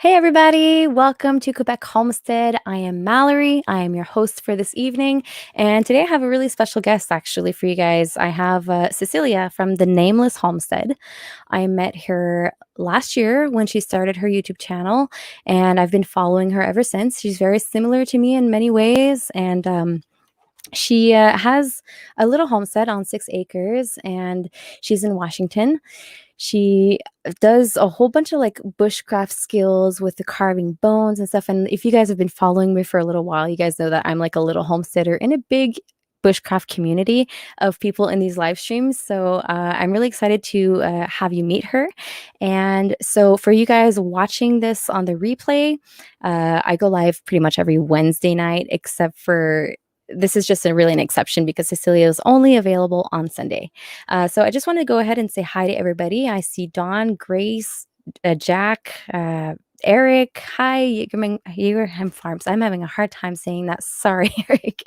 Hey everybody, welcome to Quebec Homestead. I am Mallory. I am your host for this evening, and today I have a really special guest actually for you guys. I have Cecilia from the Nameless Homestead. I met her last year when she started her YouTube channel, and I've been following her ever since. She's very similar to me in many ways, and she has a little homestead on 6 acres, and she's in Washington. She does a whole bunch of like bushcraft skills with the carving bones and stuff. And if you guys have been following me for a little while, you guys know that I'm like a little homesteader in a big bushcraft community of people in these live streams. So I'm really excited to have you meet her. And so for you guys watching this on the replay, I go live pretty much every Wednesday night, except for this is just really an exception because Cecilia is only available on Sunday. So I just want to go ahead and say hi to everybody. I see Dawn, Grace, Jack, Eric. Hi, Yegerham Farms. I'm having a hard time saying that. Sorry, Eric.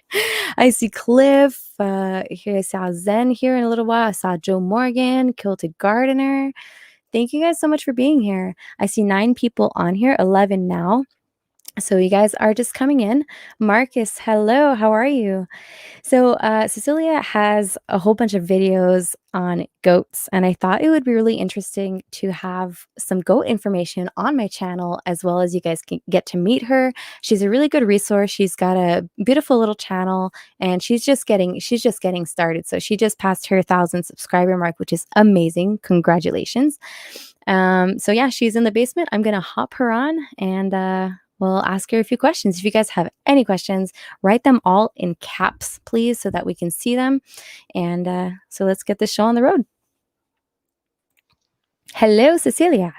I see Cliff. Here I saw Zen here in a little while. I saw Joe Morgan, Kilted Gardener. Thank you guys so much for being here. I see 9 people on here, 11 now. So you guys are just coming in. Marcus, hello. How are you? So, Cecilia has a whole bunch of videos on goats, and I thought it would be really interesting to have some goat information on my channel, as well as you guys can get to meet her. She's a really good resource. She's got a beautiful little channel, and she's just getting started. So she just passed her 1,000 subscriber mark, which is amazing. Congratulations. So yeah, she's in the basement. I'm gonna hop her on and we'll ask her a few questions. If you guys have any questions, write them all in caps, please, so that we can see them. And so let's get this show on the road. Hello, Cecilia.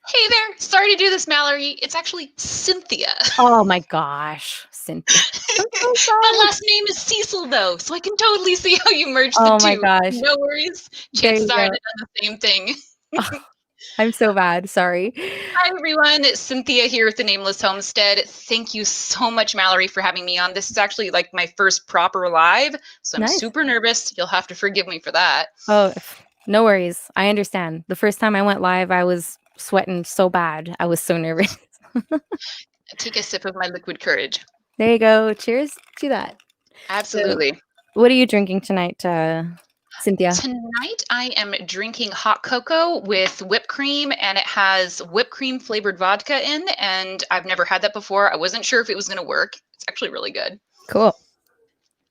Hey there. Sorry to do this, Mallory. It's actually Cynthia. Oh my gosh, Cynthia. I'm so My sorry. last name is Cecil, though, so I can totally see how you merged Oh the my two. gosh. No worries. There you Chances are I'd go. have done the same thing. Oh, I'm so bad. Sorry. Hi, everyone. It's Cynthia here with the Nameless Homestead. Thank you so much, Mallory, for having me on. This is actually like my first proper live, so I'm Nice. super nervous. You'll have to forgive me for that. Oh, no worries. I understand. The first time I went live, I was sweating so bad. I was so nervous. Take a sip of my liquid courage. There you go. Cheers to that. So, Absolutely. what are you drinking tonight, Cynthia? Tonight I am drinking hot cocoa with whipped cream, and it has whipped cream flavored vodka in, and I've never had that before. I wasn't sure if it was going to work. It's actually really good. Cool.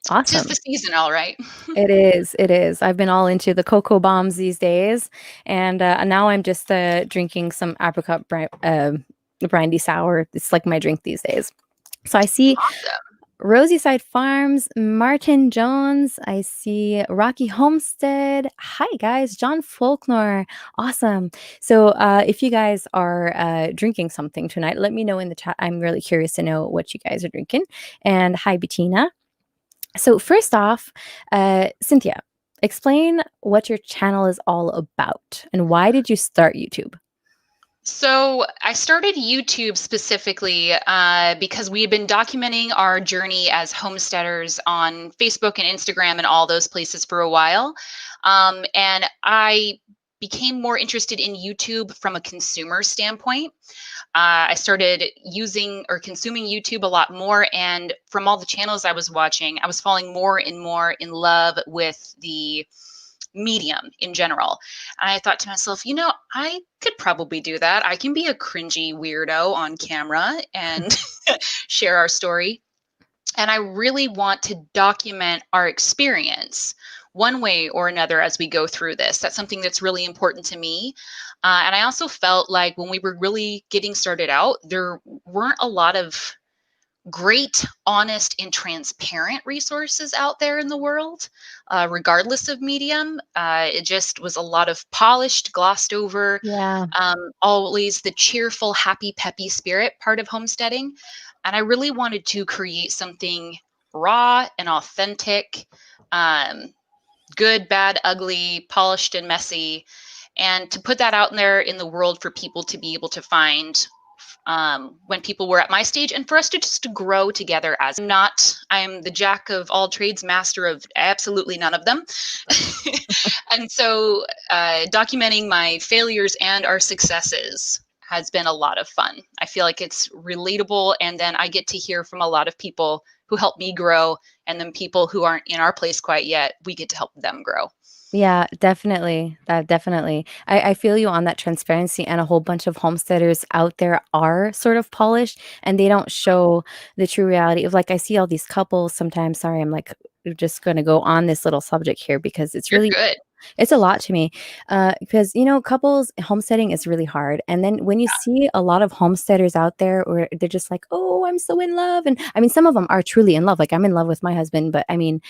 'Tis Awesome. the season, all right. It is. It is. I've been all into the cocoa bombs these days, and now I'm just drinking some apricot brandy sour. It's like my drink these days. So I see Awesome. Rosie Side Farms, Martin Jones. I see Rocky Homestead. Hi, guys. John Faulkner. Awesome. So, if you guys are drinking something tonight, let me know in the chat. I'm really curious to know what you guys are drinking. And hi, Bettina. So, first off, Cynthia, explain what your channel is all about and why did you start YouTube? So I started YouTube specifically because we had been documenting our journey as homesteaders on Facebook and Instagram and all those places for a while. And I became more interested in YouTube from a consumer standpoint. I started using or consuming YouTube a lot more. And from all the channels I was watching, I was falling more and more in love with the medium in general. And I thought to myself, I could probably do that. I can be a cringy weirdo on camera and share our story. And I really want to document our experience one way or another as we go through this. That's something that's really important to me. And I also felt like when we were really getting started out, there weren't a lot of great, honest, and transparent resources out there in the world, regardless of medium. It just was a lot of polished, glossed over, Yeah. always the cheerful, happy, peppy spirit part of homesteading. And I really wanted to create something raw and authentic, good, bad, ugly, polished, and messy, and to put that out there in the world for people to be able to find when people were at my stage, and for us to just to grow together. As I'm the jack of all trades, master of absolutely none of them. And so documenting my failures and our successes has been a lot of fun. I feel like it's relatable, and then I get to hear from a lot of people who help me grow, and then people who aren't in our place quite yet, we get to help them grow. Yeah, definitely. That definitely. I feel you on that transparency, and a whole bunch of homesteaders out there are sort of polished and they don't show the true reality of like I see all these couples sometimes. Sorry, I'm like just gonna go on this little subject here because it's You're really good. it's a lot to me. Because couples homesteading is really hard. And then when you see a lot of homesteaders out there where they're just like, oh, I'm so in love. And I mean, some of them are truly in love. Like I'm in love with my husband, but I mean,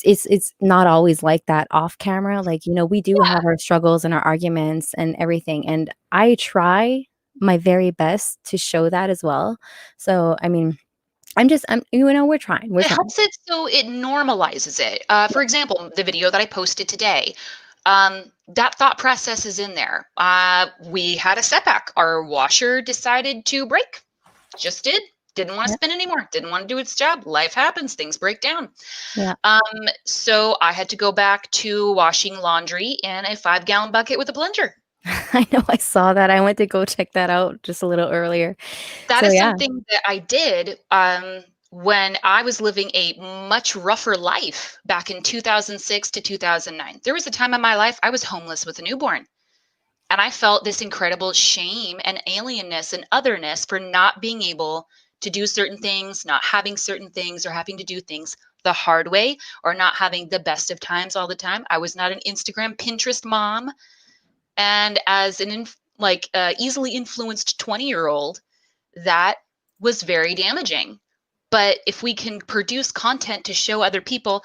it's not always like that off camera. Like, we do Yeah. have our struggles and our arguments and everything. And I try my very best to show that as well. So, I mean, we're trying. We're It trying. helps it so it normalizes it. For example, the video that I posted today, that thought process is in there. We had a setback. Our washer decided to break. Just did. Didn't want to Yeah. spin anymore. Didn't want to do its job. Life happens. Things break down. Yeah. So I had to go back to washing laundry in a 5-gallon bucket with a plunger. I know I saw that. I went to go check that out just a little earlier. That So is yeah. something that I did when I was living a much rougher life back in 2006 to 2009. There was a time in my life I was homeless with a newborn. And I felt this incredible shame and alienness and otherness for not being able to do certain things, not having certain things, or having to do things the hard way, or not having the best of times all the time. I was not an Instagram, Pinterest mom. And as an easily influenced 20-year-old, that was very damaging. But if we can produce content to show other people,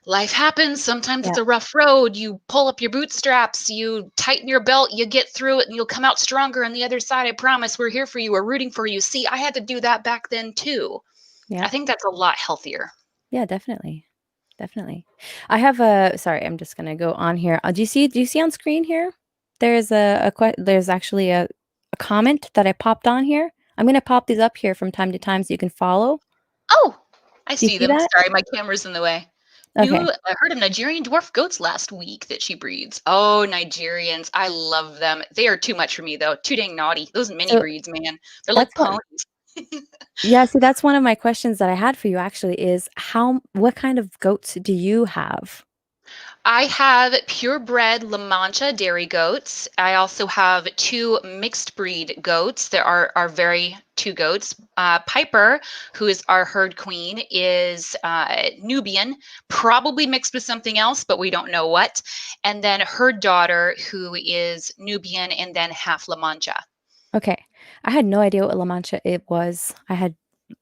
life happens. Sometimes Yeah. it's a rough road. You pull up your bootstraps, you tighten your belt, you get through it, and you'll come out stronger on the other side. I promise. We're here for you. We're rooting for you. See, I had to do that back then too. Yeah. I think that's a lot healthier. Yeah, definitely. Definitely. I have a sorry, I'm just gonna go on here. Do you see on screen here? There's actually a comment that I popped on here. I'm gonna pop these up here from time to time so you can follow. Oh, I Do you see see them. that? Sorry, my camera's in the way. Okay. I heard of Nigerian dwarf goats last week that she breeds. Oh, Nigerians. I love them. They are too much for me, though. Too dang naughty. Those mini So breeds, man. They're that's like what ponies. yeah, see, that's one of my questions that I had for you actually is what kind of goats do you have? I have purebred La Mancha dairy goats. I also have two mixed breed goats. There are very two goats. Piper, who is our herd queen, is Nubian, probably mixed with something else, but we don't know what. And then her daughter, who is Nubian and then half La Mancha. Okay. I had no idea what La Mancha it was. I had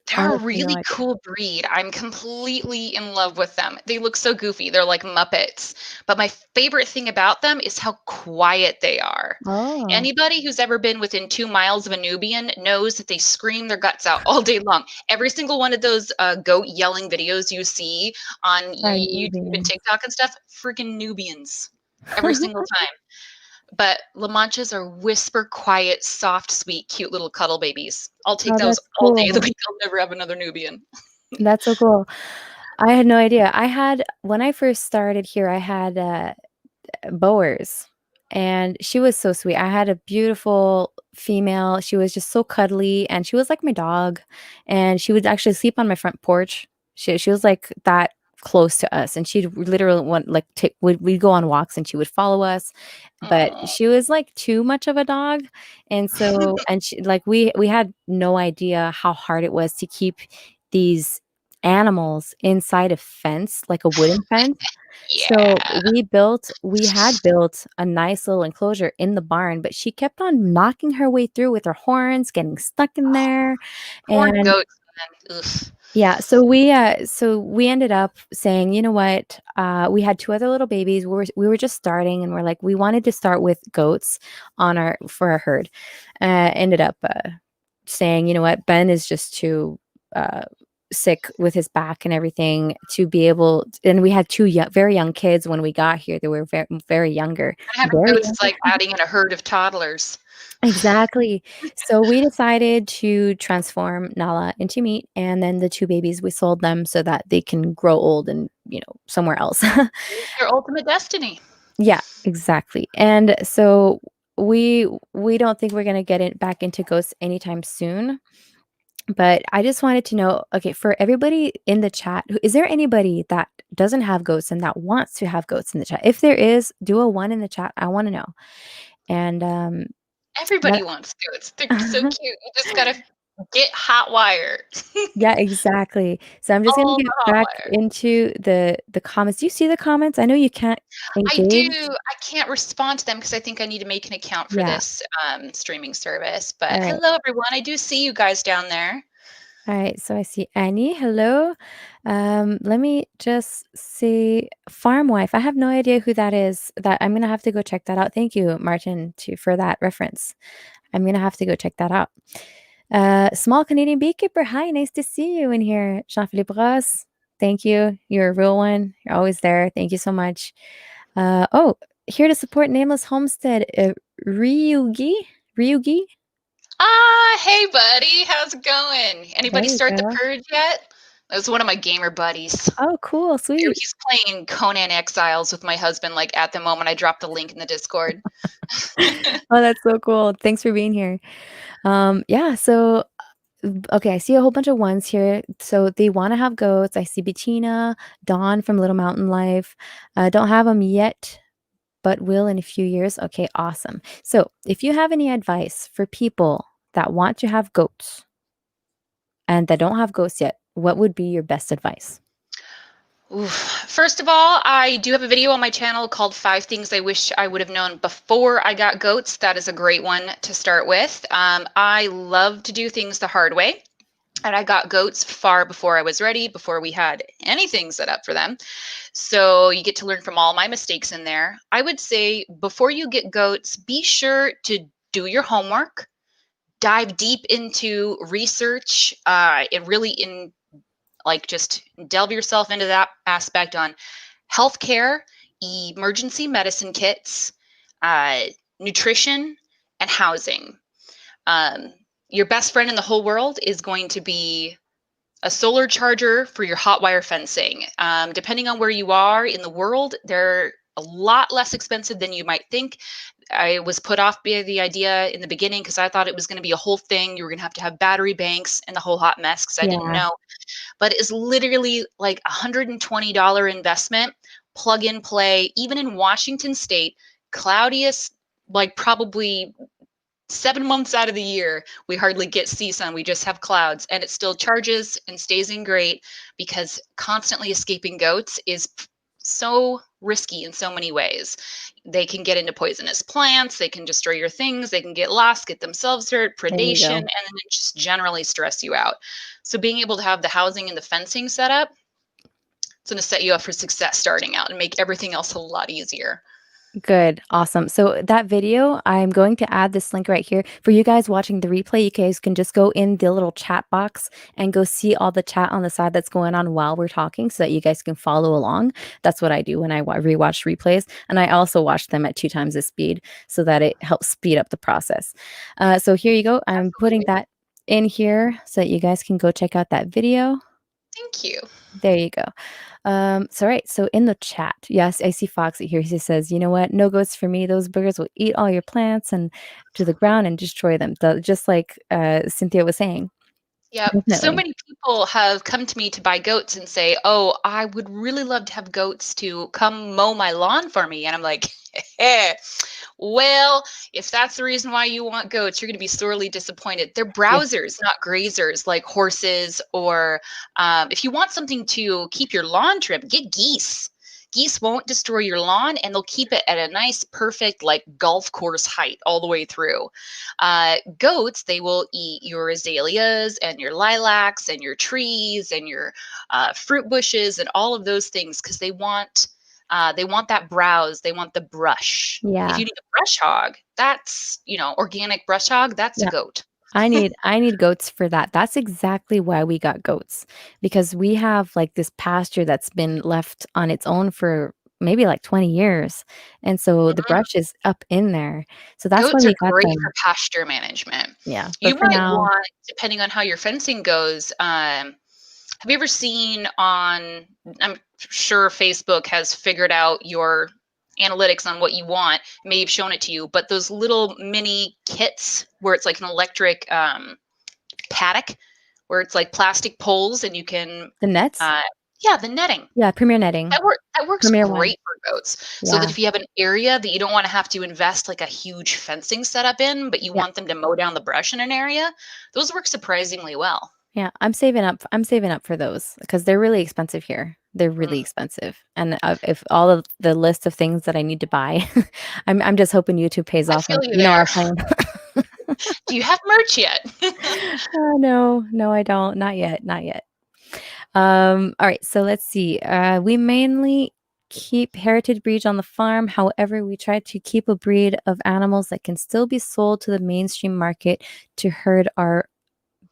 They're a honestly no really idea. cool breed. I'm completely in love with them. They look so goofy. They're like Muppets. But my favorite thing about them is how quiet they are. Oh, Anybody who's ever been within 2 miles of a Nubian knows that they scream their guts out all day long. Every single one of those goat yelling videos you see on are YouTube and Nubians. TikTok and stuff, freaking Nubians. Every single time. But La Manchas are whisper quiet, soft, sweet, cute little cuddle babies. I'll take Oh, those that's all day of the cool. week. I'll never have another Nubian. That's so cool. I had no idea. When I first started here, I had Boers, and she was so sweet. I had a beautiful female. She was just so cuddly, and she was like my dog, and she would actually sleep on my front porch. She was like that close to us, and she'd literally want like we'd go on walks, and she would follow us. But Oh. she was like too much of a dog, and so and she like we had no idea how hard it was to keep these animals inside a fence, like a wooden fence. So Yeah. we had built a nice little enclosure in the barn, but she kept on knocking her way through with her horns, getting stuck in there. Poor And goats, man. Ugh. yeah, so we ended up saying, you know what? We had two other little babies. We were just starting, and we're like, we wanted to start with goats for our herd. Ended up saying, you know what? Ben is just too uh, sick with his back and everything to be able. And we had very young kids when we got here. They were very, very younger, And having very goats is younger. like adding in a herd of toddlers. Exactly. So we decided to transform Nala into meat, and then the two babies we sold them so that they can grow old and somewhere else. It's their ultimate destiny. Yeah, exactly. And so we we don't think we're gonna get it back into goats anytime soon. But I just wanted to know, okay, for everybody in the chat, is there anybody that doesn't have goats and that wants to have goats in the chat? If there is, do a one in the chat. I want to know. And Everybody let wants goats. They're so cute. You just gotta get hot wire. yeah, exactly. So I'm just gonna All the get hot back wire. into the comments. Do you see the comments? I know you can't I do. engage. I can't respond to them because I think I need to make an account for Yeah. this streaming service. But All right. hello, everyone. I do see you guys down there. All right. So I see Annie. Hello. Let me just see Farm Wife. I have no idea who that is. That I'm gonna have to go check that out. Thank you, Martin, for that reference. I'm gonna have to go check that out. Small Canadian beekeeper. Hi, nice to see you in here. Jean-Philippe Ross. Thank you. You're a real one. You're always there. Thank you so much. Oh, here to support Nameless Homestead. Ryugi. Ryugi. Hey, buddy. How's it going? There Anybody you start the go. purge yet? That was one of my gamer buddies. Oh, cool. Sweet. He's playing Conan Exiles with my husband, like at the moment I dropped the link in the Discord. Oh, that's so cool. Thanks for being here. Yeah, so okay, I see a whole bunch of ones here. So they want to have goats. I see Bettina, Dawn from Little Mountain Life. Don't have them yet, but will in a few years. Okay, awesome. So if you have any advice for people that want to have goats and that don't have goats yet, what would be your best advice? Oof. First of all, I do have a video on my channel called 5 Things I Wish I Would Have Known Before I Got Goats. That is a great one to start with. I love to do things the hard way. And I got goats far before I was ready, before we had anything set up for them. So you get to learn from all my mistakes in there. I would say before you get goats, be sure to do your homework, dive deep into research. It really in like just delve yourself into that aspect on healthcare, emergency medicine kits, uh, nutrition, and housing. Um, your best friend in the whole world is going to be a solar charger for your hot wire fencing. Depending on where you are in the world, they're a lot less expensive than you might think. I was put off by the idea in the beginning because I thought it was going to be a whole thing. You were going to have battery banks and the whole hot mess because I didn't Yeah, know. But it's literally like $120 investment, plug and play. Even in Washington State, cloudiest, like probably 7 months out of the year, we hardly get sea sun. We just have clouds, and it still charges and stays in great because constantly escaping goats is so risky in so many ways. They can get into poisonous plants, they can destroy your things, they can get lost, get themselves hurt, there you predation, and go. then just generally stress you out. So being able to have the housing and the fencing set up, it's going to set you up for success starting out and make everything else a lot easier. Good. Awesome. So that video, I'm going to add this link right here. For you guys watching the replay, you guys can just go in the little chat box and go see all the chat on the side that's going on while we're talking so that you guys can follow along. That's what I do when I rewatch replays. And I also watch them at 2 times the speed so that it helps speed up the process. So here you go. I'm putting Absolutely. that in here so that you guys can go check out that video. Thank you. There you go. So right, so in the chat, yes, I see Foxy here. He says, "You know what? No goats for me. Those boogers will eat all your plants and to the ground and destroy them." Just like Cynthia was saying. Yep. So Definitely. many people have come to me to buy goats and say, "Oh, I would really love to have goats to come mow my lawn for me." And I'm like, well, if that's the reason why you want goats, you're going to be sorely disappointed. They're Yeah. browsers, not grazers like horses. Or if you want something to keep your lawn trim, get geese. Geese won't destroy your lawn and they'll keep it at a nice, perfect, like golf course height all the way through. Goats, they will eat your azaleas and your lilacs and your trees and your fruit bushes and all of those things because they want that browse. They want the brush. If Yeah. you need a brush hog, that's, organic brush hog, that's a Yeah. goat. I need goats for that. That's exactly why we got goats because we have like this pasture that's been left on its own for maybe like 20 years. And so the Mhm. brush is up in there. So that's why Goats are we got great for them. pasture management. Yeah. You But for might now, want, depending on how your fencing goes, have you ever seen on, I'm sure Facebook has figured out your analytics on what you want may have shown it to you, but those little mini kits where it's like an electric paddock, where it's like plastic poles and you can, The nets? uh, yeah, the netting. Yeah, Premier Netting. That works Premier One. great for goats. So that Yeah. if you have an area that you don't want to have to invest like a huge fencing setup in, but you Yeah. want them to mow down the brush in an area, those work surprisingly well. Yeah, I'm saving up for those because they're really expensive here. They're really Mm, expensive. And if all of the list of things that I need to buy, I'm just hoping YouTube pays I off feel and you you know there. our plan. Do you have merch yet? No, no, I don't. Not yet. Not yet. All right, so let's see. We mainly keep heritage breeds on the farm. However, we try to keep a breed of animals that can still be sold to the mainstream market to herd our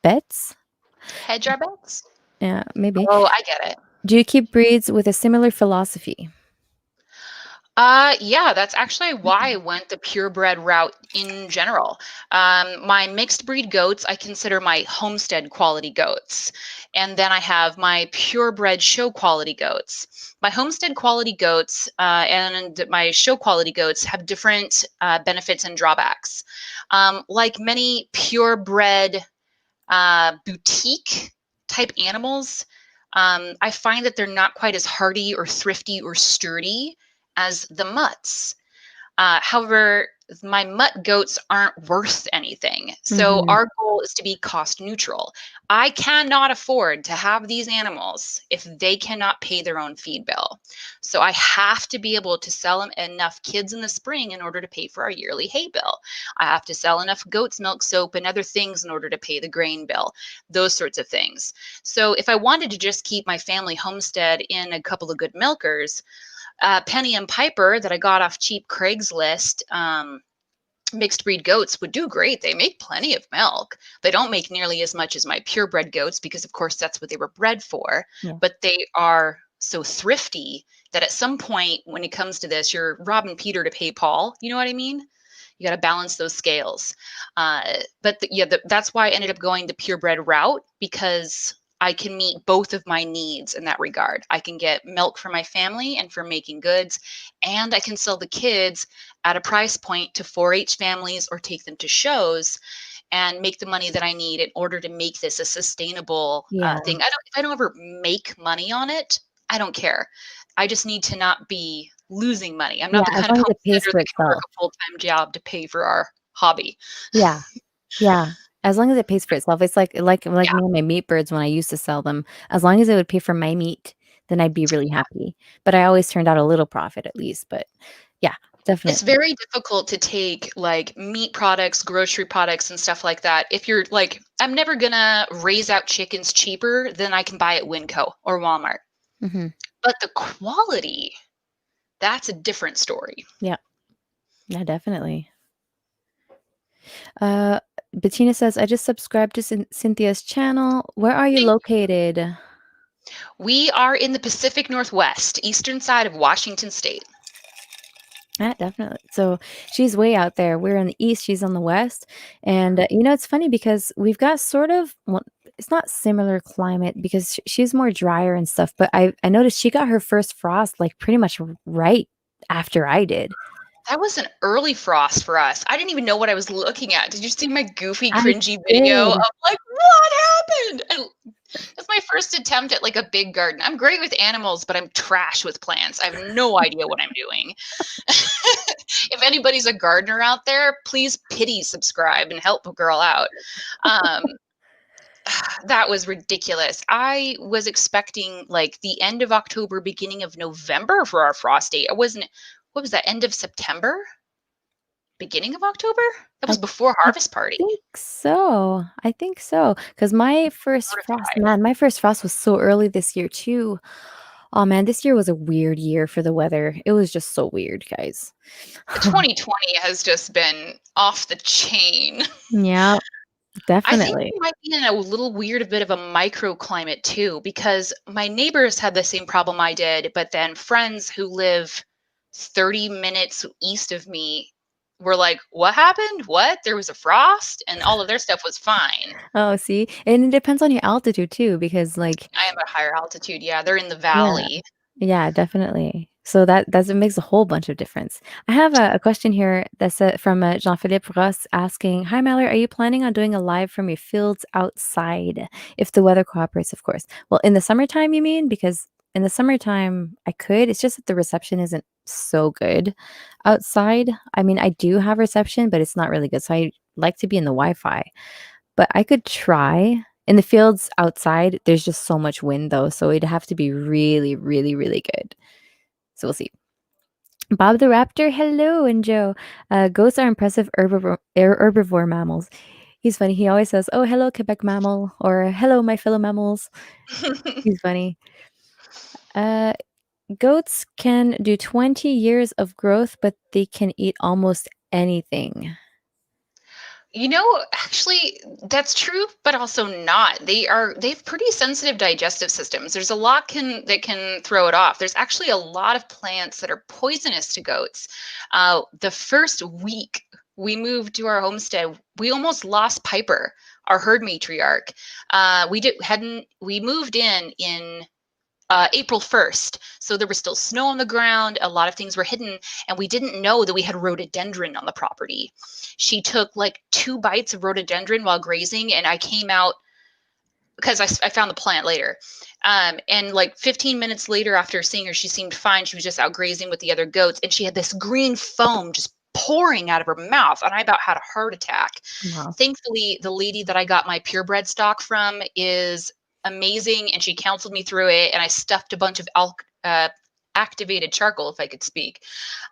bets. Hedge our bets? Yeah, maybe. Oh, I get it. Do you keep breeds with a similar philosophy? Yeah, that's actually why I went the purebred route in general. My mixed breed goats, I consider my homestead quality goats. And then I have my purebred show quality goats. My homestead quality goats and my show quality goats have different benefits and drawbacks. Like many purebred boutique type animals, I find that they're not quite as hardy or thrifty or sturdy as the mutts. However, my mutt goats aren't worth anything. So Mhm. our goal is to be cost neutral. I cannot afford to have these animals if they cannot pay their own feed bill. So I have to be able to sell them enough kids in the spring in order to pay for our yearly hay bill. I have to sell enough goat's milk soap and other things in order to pay the grain bill, those sorts of things. So if I wanted to just keep my family homestead in a couple of good milkers, Penny and Piper that I got off cheap Craigslist, mixed breed goats would do great. They make plenty of milk. They don't make nearly as much as my purebred goats because, of course, that's what they were bred for. Yeah. But they are so thrifty that at some point, when it comes to this, you're robbing Peter to pay Paul. You know what I mean? You got to balance those scales. That's why I ended up going the purebred route because I can meet both of my needs in that regard. I can get milk for my family and for making goods, and I can sell the kids at a price point to 4-H families or take them to shows and make the money that I need in order to make this a sustainable Yeah. thing. If I don't ever make money on it, I don't care. I just need to not be losing money. I'm Yeah, not the as kind of long as it pays homesteader for that can work itself. a full-time job to pay for our hobby. Yeah. Yeah. As long as it pays for itself. It's like Yeah. me and my meat birds when I used to sell them. As long as it would pay for my meat, then I'd be really happy. But I always turned out a little profit at least. But yeah, It's definitely. very difficult to take like meat products, grocery products, and stuff like that. If you're like, I'm never gonna raise out chickens cheaper than I can buy at Winco or Walmart. Hmm. But the quality, that's a different story. Yeah. Yeah, definitely. Uh, Bettina says, I just subscribed to Cynthia's channel. Where are you located? We are in the Pacific Northwest, eastern side of Washington State. Yeah, definitely. So she's way out there. We're in the east, she's on the west. And it's funny because we've got sort of, well, it's not similar climate because she's more drier and stuff. But I noticed she got her first frost like pretty much right after I did. That was an early frost for us. I didn't even know what I was looking at. Did you see my goofy, I cringy video did. of like, what happened? It's my first attempt at like a big garden. I'm great with animals, but I'm trash with plants. I have no idea what I'm doing. If anybody's a gardener out there, please pity subscribe and help a girl out. Um, that was ridiculous. I was expecting like the end of October, beginning of November for our frost date. I wasn't, what was that, end of September? Beginning of October? That I was before I harvest party. think so. I think so. Because my first frost, Notified. man, my first frost was so early this year too. Oh man, this year was a weird year for the weather. It was just so weird, guys. 2020 has just been off the chain. Yeah, I think definitely. we might be in a little weird a bit of a microclimate too, because my neighbors had the same problem I did, but then friends who live 30 minutes east of me were like, "What happened? What? There was a frost?" And all of their stuff was fine. Oh, see? And it depends on your altitude too, because like, I am at higher altitude. Yeah, they're in the yeah, valley. yeah, definitely. So that makes a whole bunch of difference. I have a question here that's from Jean-Philippe Ross asking, "Hi Mallory, are you planning on doing a live from your fields outside, if the weather cooperates, of course?" Well, in the summertime, you mean? Because in the summertime, I could. It's just that the reception isn't so good outside. I mean, I do have reception, but it's not really good. So I like to be in the Wi-Fi. But I could try. In the fields outside, there's just so much wind though, so it'd have to be really, really, really good. So we'll see. Bob the Raptor, hello, and Joe. Goats are impressive herbivore mammals. He's funny. He always says, "Oh, hello, Quebec mammal," or "Hello, my fellow mammals." He's funny. Uh, Goats can do 20 years of growth, but they can eat almost anything. Actually, that's true, but also not. They have pretty sensitive digestive systems. There's a lot can that can throw it off. There's actually a lot of plants that are poisonous to goats. The first week we moved to our homestead, we almost lost Piper, our herd matriarch. We moved in April 1st. So there was still snow on the ground. A lot of things were hidden. And we didn't know that we had rhododendron on the property. She took like 2 bites of rhododendron while grazing. And I came out because I found the plant later. And like 15 minutes later, after seeing her, she seemed fine. She was just out grazing with the other goats. And she had this green foam just pouring out of her mouth. And I about had a heart attack. Wow. Thankfully, the lady that I got my purebred stock from is amazing, and she counseled me through it. And I stuffed a bunch of activated charcoal, if I could speak,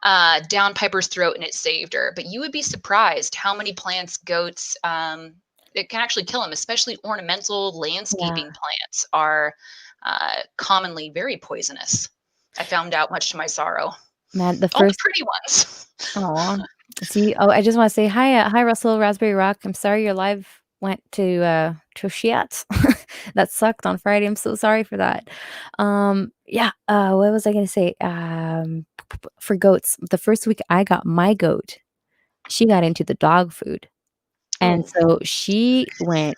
down Piper's throat, and it saved her. But you would be surprised how many plants goats it can actually kill them, especially ornamental Yeah, landscaping plants are commonly very poisonous. I found out much to my sorrow. man. The All the first pretty ones. Aw. See, oh, I just wanna say hi, hi, Russell, Raspberry Rock. I'm sorry your live went to shit. That sucked on Friday. I'm so sorry for that. Yeah, what was I gonna say? For goats, the first week I got my goat, she got into the dog food, and Ooh, so she went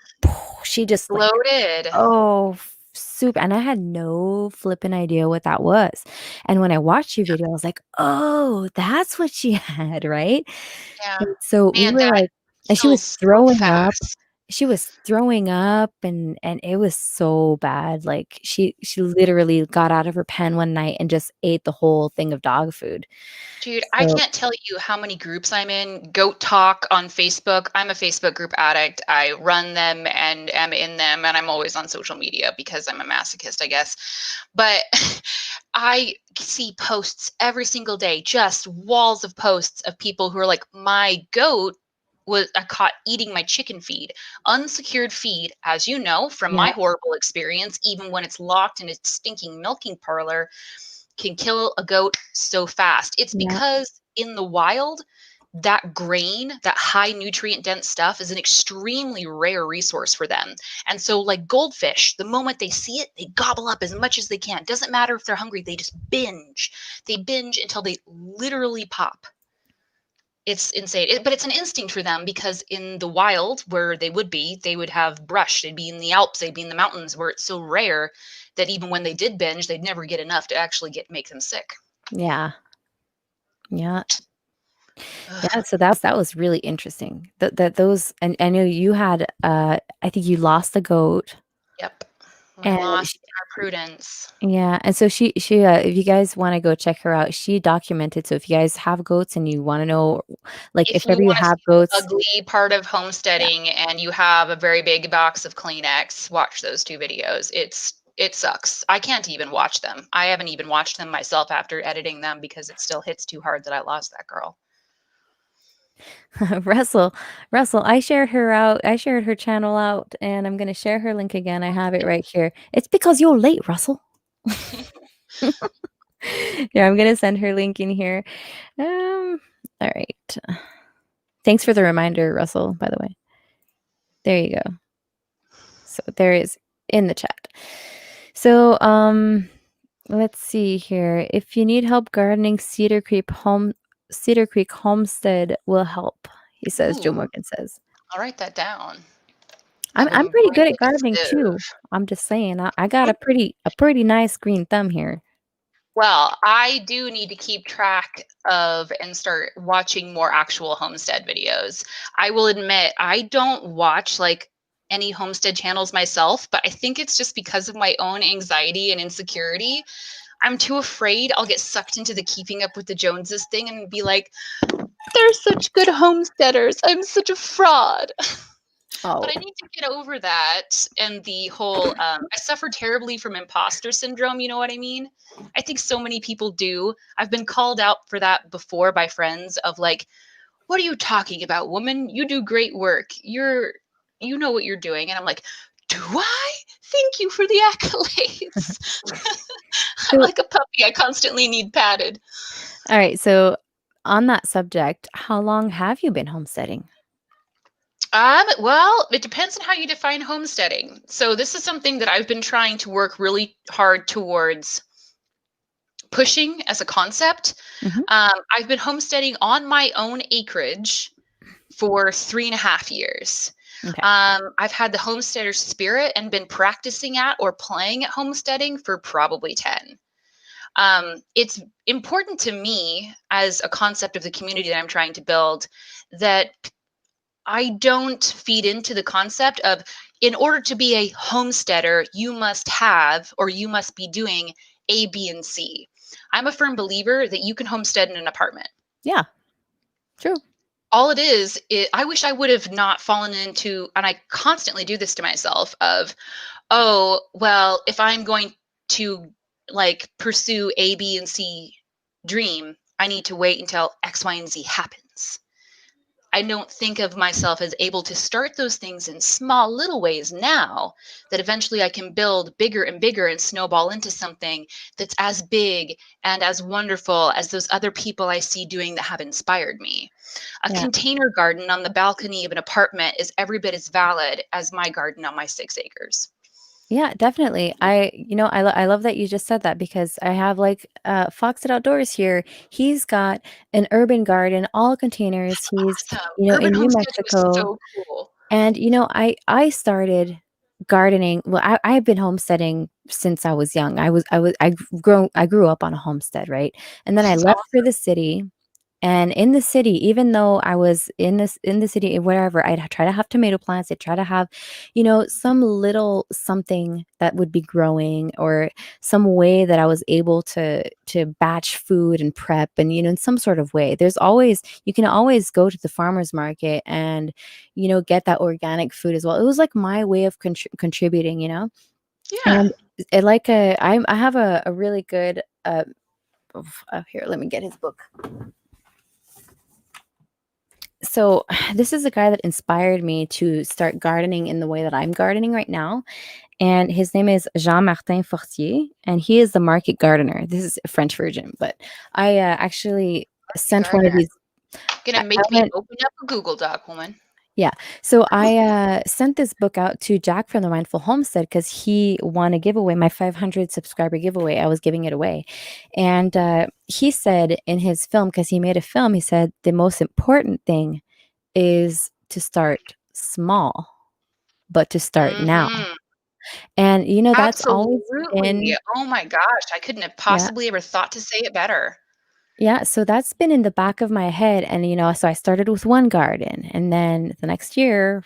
she just, like, bloated. oh, soup, and I had no flipping idea what that was, and when I watched your video, I was like, "Oh, that's what she had," right? Yeah. And so we Man, were that like and kills so fast. she was throwing up, and it was so bad, like, she literally got out of her pen one night and just ate the whole thing of dog food. Dude, I So can't tell you how many groups I'm in. Goat Talk on Facebook. I'm a Facebook group addict. I run them and am in them, and I'm always on social media because I'm a masochist, I guess. But I see posts every single day, just walls of posts of people who are like, my goat was I caught eating my chicken feed. Unsecured feed, as you know from my yeah, horrible experience, even when it's locked in its stinking milking parlor, can kill a goat so fast. It's yeah, because in the wild, that grain, that high nutrient dense stuff is an extremely rare resource for them. And so, like goldfish, the moment they see it, they gobble up as much as they can. Doesn't matter if they're hungry, they just binge. They binge until they literally pop. It's insane. But it's an instinct for them because in the wild, where they would have brush. They'd be in the Alps, they'd be in the mountains where it's so rare that even when they did binge, they'd never get enough to actually make them sick. yeah, yeah, yeah, Ugh, so that was really interesting. That those and I know you had, I think you lost a goat, yep. We and lost our Prudence. yeah, and so if you guys wanna go check her out, she documented, so if you guys have goats and you wanna know, like, If if you ever you wanna have see the goats ugly part of yeah, homesteading and you have a very big box of Kleenex, watch those 2 videos. It sucks. I can't even watch them. I haven't even watched them myself after editing them because it still hits too hard that I lost that girl. Russell, I shared her channel out, and I'm gonna share her link again, I have it right here. It's because you're late, Russell. Yeah, I'm gonna send her link in here. Alright. Thanks for the reminder, Russell, by the way. There you go. So there is in the chat. So, let's see here. If you need help gardening, Cedar Creek Homestead will help, he says, Joe Ooh, Morgan says. I'll write that down. I'm I'm pretty good at greatly gardening festive. too. I'm just saying, I got a pretty nice green thumb here. Well, I do need to keep track of and start watching more actual homestead videos. I will admit I don't watch like any homestead channels myself, but I think it's just because of my own anxiety and insecurity. I'm too afraid I'll get sucked into the keeping up with the Joneses thing and be like, they're such good homesteaders. I'm such a fraud. But Oh, I need to get over that and the whole I suffer terribly from imposter syndrome, you know what I mean? I think so many people do. I've been called out for that before by friends of like, "What are you talking about, woman? You do great work. You know what you're doing." And I'm like, "Do I? Thank you for the accolades." I'm so like a puppy. I constantly need patted. all right. So on that subject, how long have you been homesteading? Well, it depends on how you define homesteading. So this is something that I've been trying to work really hard towards pushing as a concept. Hmm. I've been homesteading on my own acreage for 3.5 years. Okay. I've had the homesteader spirit and been practicing at or playing at homesteading for probably 10. It's important to me as a concept of the community that I'm trying to build that I don't feed into the concept of in order to be a homesteader, you must have or you must be doing A, B, and C. I'm a firm believer that you can homestead in an apartment. Yeah. True. All it is, I wish I would have not fallen into, and I constantly do this to myself of, oh, well, if I'm going to like pursue A, B, and C dream, I need to wait until X, Y, and Z happens. I don't think of myself as able to start those things in small little ways now that eventually I can build bigger and bigger and snowball into something that's as big and as wonderful as those other people I see doing that have inspired me. A Yeah. container garden on the balcony of an apartment is every bit as valid as my garden on my 6 acres. Yeah, definitely. I love that you just said that because I have like Foxed Outdoors here. He's got an urban garden, all containers. He's, Awesome. in Urban New homesteading is Mexico. so cool. And I started gardening. Well, I've been homesteading since I was young. I grew up on a homestead, right? And then I That's left for awesome. the city. And in the city, even though I was in the city, wherever, I'd try to have tomato plants. I'd try to have, some little something that would be growing, or some way that I was able to batch food and prep, and in some sort of way. You can always go to the farmers market and get that organic food as well. It was like my way of contributing. Yeah. And I have a really good here. Let me get his book. So this is a guy that inspired me to start gardening in the way that I'm gardening right now. And his name is Jean-Martin Fortier, and he is the market gardener. This is a French version, but I actually sent one of Gardener. these. Gonna I make me went, open up a Google Doc, woman. yeah. So I sent this book out to Jack from the Mindful Homestead because he won a giveaway, my 500 subscriber giveaway. I was giving it away. And he said in his film, because he made a film, he said the most important thing is to start small, but to start now. Mhm. And, that's always Absolutely. been, Oh my gosh, I couldn't have yeah. possibly ever thought to say it better. Yeah, so that's been in the back of my head, and, so I started with one garden, and then the next year,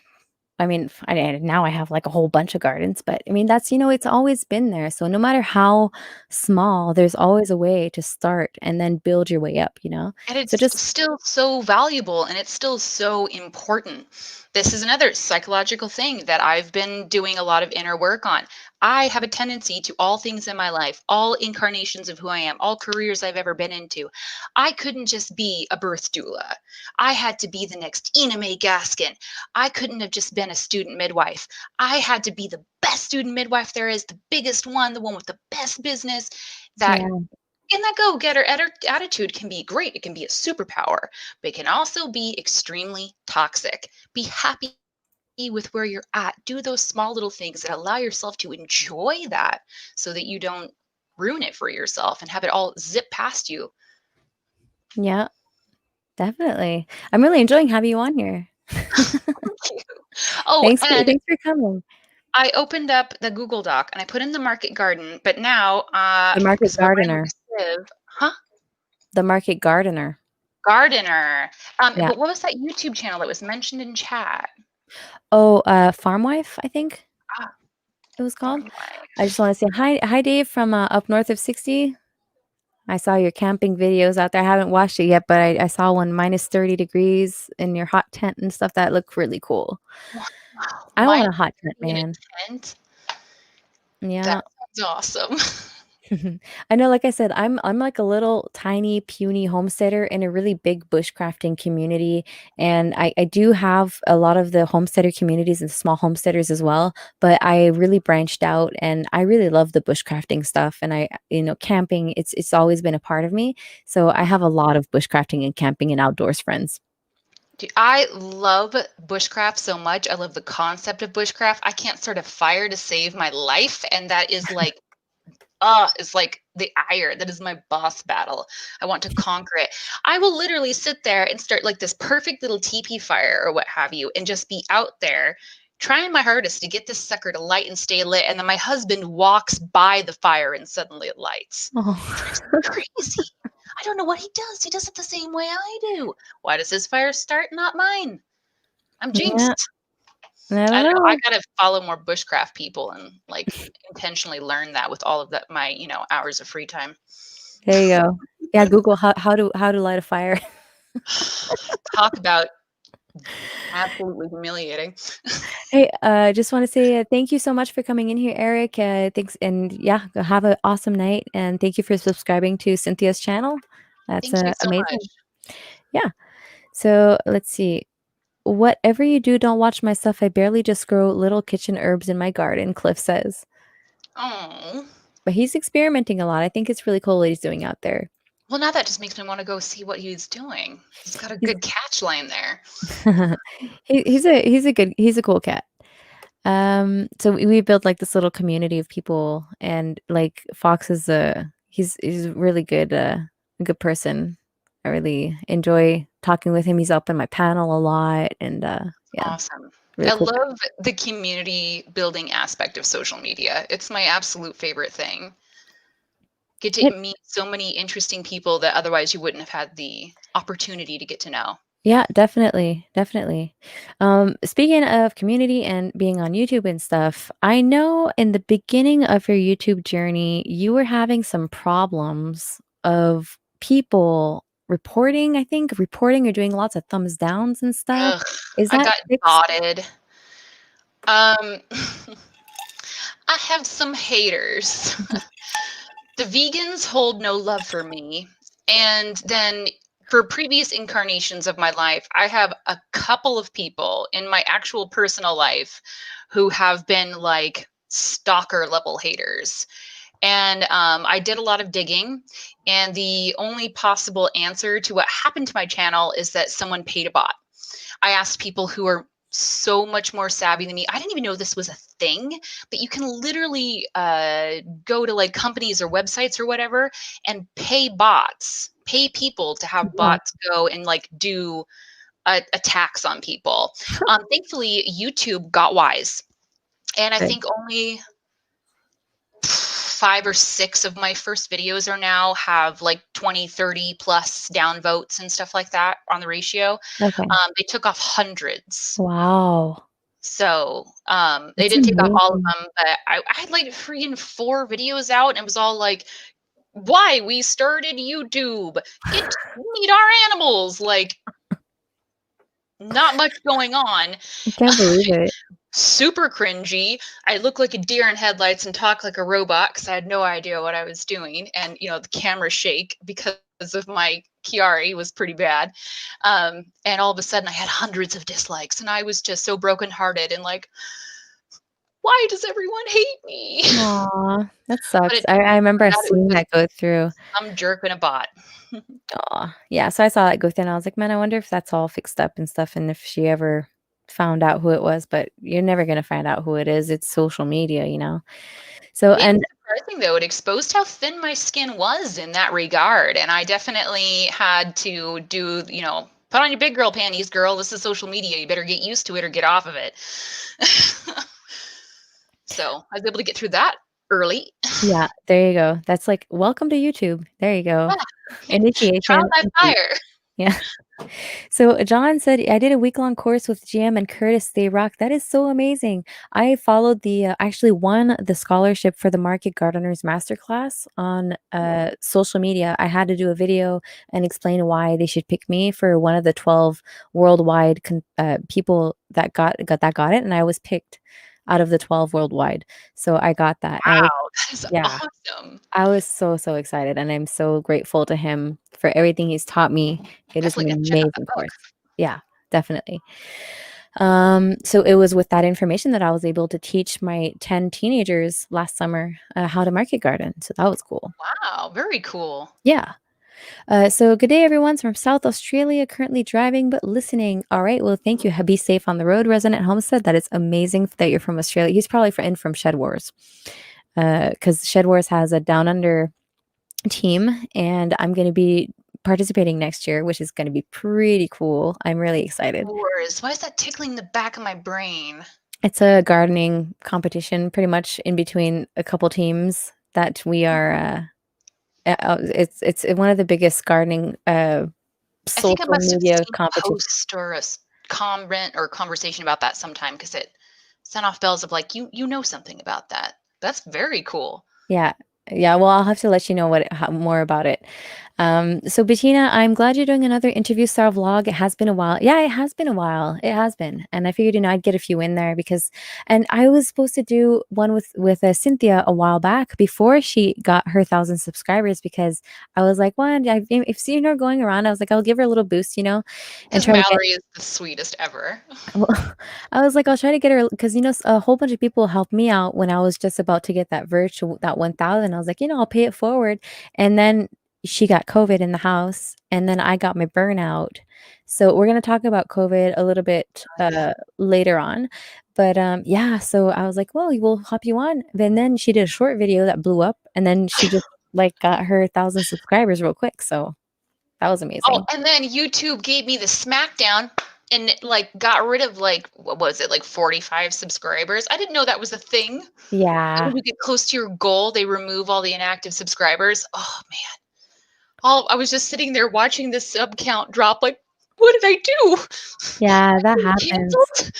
I mean, now I have, like, a whole bunch of gardens, but, I mean, that's it's always been there, so no matter how small, there's always a way to start and then build your way up? And So it's just still so valuable and it's still so important. This is another psychological thing that I've been doing a lot of inner work on. I have a tendency to all things in my life, all incarnations of who I am, all careers I've ever been into. I couldn't just be a birth doula. I had to be the next Ina May Gaskin. I couldn't have just been a student midwife. I had to be the best student midwife there is, the biggest one, the one with the best business that yeah. and that go-getter attitude can be great. It can be a superpower, but it can also be extremely toxic. Be happy with where you're at. Do those small little things and allow yourself to enjoy that so that you don't ruin it for yourself and have it all zip past you. Yeah, definitely. I'm really enjoying having you on here. Oh, and Thanks for coming. I opened up the Google Doc and I put in the market garden, but now The market because what I'm going gardener. live, huh? The Market Gardener. Gardener. Yeah. But what was that YouTube channel that was mentioned in chat? Oh, Farm Wife, I think Ah, it was called. Farm I just Life. want to say hi, Dave from up north of 60. I saw your camping videos out there. I haven't watched it yet, but I saw one minus 30 degrees in your hot tent and stuff that looked really cool. Wow, I want mine a hot tent, in a man. tent. That Yeah. sounds awesome. I know, like I said, I'm like a little tiny puny homesteader in a really big bushcrafting community. And I do have a lot of the homesteader communities and small homesteaders as well, but I really branched out and I really love the bushcrafting stuff. And camping, it's always been a part of me. So I have a lot of bushcrafting and camping and outdoors friends. Dude, I love bushcraft so much. I love the concept of bushcraft. I can't start a fire to save my life, and that is like it's like the ire. That is my boss battle. I want to conquer it. I will literally sit there and start like this perfect little teepee fire or what have you, and just be out there trying my hardest to get this sucker to light and stay lit. And then my husband walks by the fire and suddenly it lights. Drives me Oh, crazy. I don't know what he does. He does it the same way I do. Why does his fire start, not mine? I'm yeah. jinxed. I I don't don't know. I know. gotta follow more bushcraft people and like intentionally learn that with all of that my hours of free time. There you go. Yeah, Google how to light a fire. Talk about absolutely humiliating. Hey, just want to say thank you so much for coming in here, Eric. Thanks, and yeah, have an awesome night. And thank you for subscribing to Cynthia's channel. That's Thank you so amazing. much. Yeah. So let's see. Whatever you do, don't watch my stuff. I barely just grow little kitchen herbs in my garden, Cliff says. Oh, But he's experimenting a lot. I think it's really cool what he's doing out there. well, now that just makes me want to go see what he's doing. He's got a He's good catch line there. he's a cool cat. So we built like this little community of people, and like Fox is he's a really good a good person. I really enjoy talking with him. He's up in my panel a lot, and yeah, Awesome. really I cool guy. love the community building aspect of social media. It's my absolute favorite thing. Get to Yep. meet so many interesting people that otherwise you wouldn't have had the opportunity to get to know. Yeah, definitely, definitely. Speaking of community and being on YouTube and stuff, I know in the beginning of your YouTube journey, you were having some problems of people reporting, I think, reporting or doing lots of thumbs downs and stuff. Ugh, Is I that got fixed? botted. Um, I have some haters. The vegans hold no love for me. And then for previous incarnations of my life, I have a couple of people in my actual personal life who have been like stalker level haters. And I did a lot of digging, and the only possible answer to what happened to my channel is that someone paid a bot. I asked people who are so much more savvy than me. I didn't even know this was a thing, but you can literally go to like companies or websites or whatever and pay bots, pay people to have Wow. bots go and like do attacks on people. Thankfully, YouTube got wise. And I Good. think only 5 or 6 of my first videos are now have like 20, 30 plus downvotes and stuff like that on the ratio. Okay. They took off hundreds. Wow. So they That's didn't take off all of amazing. them, but I had like freaking 4 videos out, and it was all like, why we started YouTube, get to meet our animals, like not much going on. I can't believe it. Super cringy. I look like a deer in headlights and talk like a robot because I had no idea what I was doing. And, the camera shake because of my Chiari was pretty bad. And all of a sudden I had hundreds of dislikes, and I was just so brokenhearted and like, why does everyone hate me? Aw, that But sucks. it I remember turned out it was seeing just that go through. some jerk and a bot. Aw, yeah, so I saw that go through and I was like, "Man, I wonder if that's all fixed up and stuff and if she ever found out who it was," but you're never gonna find out who it is. It's social media, you know? So It and was surprising though. It exposed how thin my skin was in that regard. And I definitely had to do, put on your big girl panties, girl. This is social media. You better get used to it or get off of it. So I was able to get through that early. Yeah, there you go. That's like, "Welcome to YouTube." There you go. Yeah. Trial Initiation by complete. fire. Yeah. So John said, "I did a week-long course with GM and Curtis. They rock." That is so amazing. I followed actually won the scholarship for the Market Gardeners Masterclass on social media. I had to do a video and explain why they should pick me for one of the 12 worldwide people that got it, and I was picked out of the 12 worldwide. So I got that. And I was, Wow, that is yeah, awesome. I was so, so excited, and I'm so grateful to him for everything he's taught me. It is Definitely an gonna check out the amazing book. course. Yeah, definitely. So it was with that information that I was able to teach my 10 teenagers last summer how to market garden. So that was cool. Wow, very cool. Yeah. So good day, everyone. From South Australia, currently driving but listening. All right. Well, thank you. Be safe on the road, Resident Homestead. That is amazing that you're from Australia. He's probably from Shed Wars, because Shed Wars has a down under team, and I'm going to be participating next year, which is going to be pretty cool. I'm really excited. Wars. Why is that tickling the back of my brain? It's a gardening competition, pretty much in between a couple teams that we are. It's one of the biggest gardening I think I social must have media seen a competition. post or comment or conversation about that sometime because it sent off bells of like you know something about that. That's very cool. Yeah. Yeah, well, I'll have to let you know more about it. So Bettina, I'm glad you're doing another interview style vlog. It has been a while. Yeah, it has been a while. It has been, and I figured I'd get a few in there and I was supposed to do one with Cynthia a while back before she got her 1,000 subscribers because I was like, one, if seen her going around, I was like, I'll give her a little boost, and Because try to get. Mallory is the sweetest ever. Well, I was like, I'll try to get her because a whole bunch of people helped me out when I was just about to get that 1,000. I was like, I'll pay it forward, and then she got COVID in the house, and then I got my burnout. So we're gonna talk about COVID a little bit Yeah. later on, but yeah. So I was like, well, we'll hop you on. And then she did a short video that blew up, and then she just like got her 1,000 subscribers real quick. So that was Oh, amazing. and then YouTube gave me the smackdown and like got rid of like what was it like 45 subscribers. I didn't know that was a thing. That Yeah. when you get close to your goal, they remove all the inactive subscribers. Oh man. All I was just sitting there watching this sub count drop like what did I do? Yeah, that Am I happens. canceled?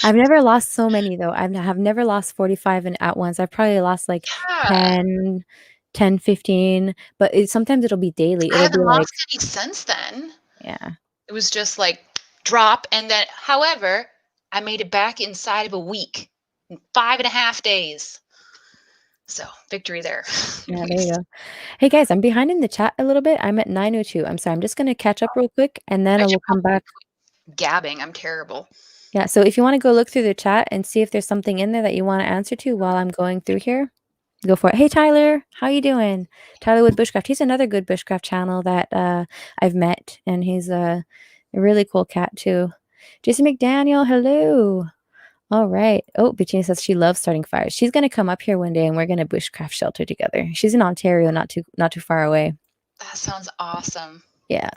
I've never lost so many though. Have never lost 45 at once. I've probably lost like Yeah. 10, 10, 15, but sometimes it'll be daily. I It'll be haven't like, lost any since then. yeah. It was just like drop and then however, I made it back inside of a week. In 5.5 days. So victory there. Yeah, there you go. Hey guys, I'm behind in the chat a little bit. I'm at 9:02. I'm sorry. I'm just gonna catch up real quick and then I I should will come probably back. quit gabbing. I'm terrible. Yeah, so if you want to go look through the chat and see if there's something in there that you want to answer to while I'm going through here, go for it. Hey Tyler, how you doing? Tyler with Bushcraft. He's another good bushcraft channel that I've met, and he's a really cool cat too. Jason McDaniel, hello. All right. Oh, Bettina says she loves starting fires. She's gonna come up here one day and we're gonna bushcraft shelter together. She's in Ontario, not too far away. That sounds awesome. Yeah.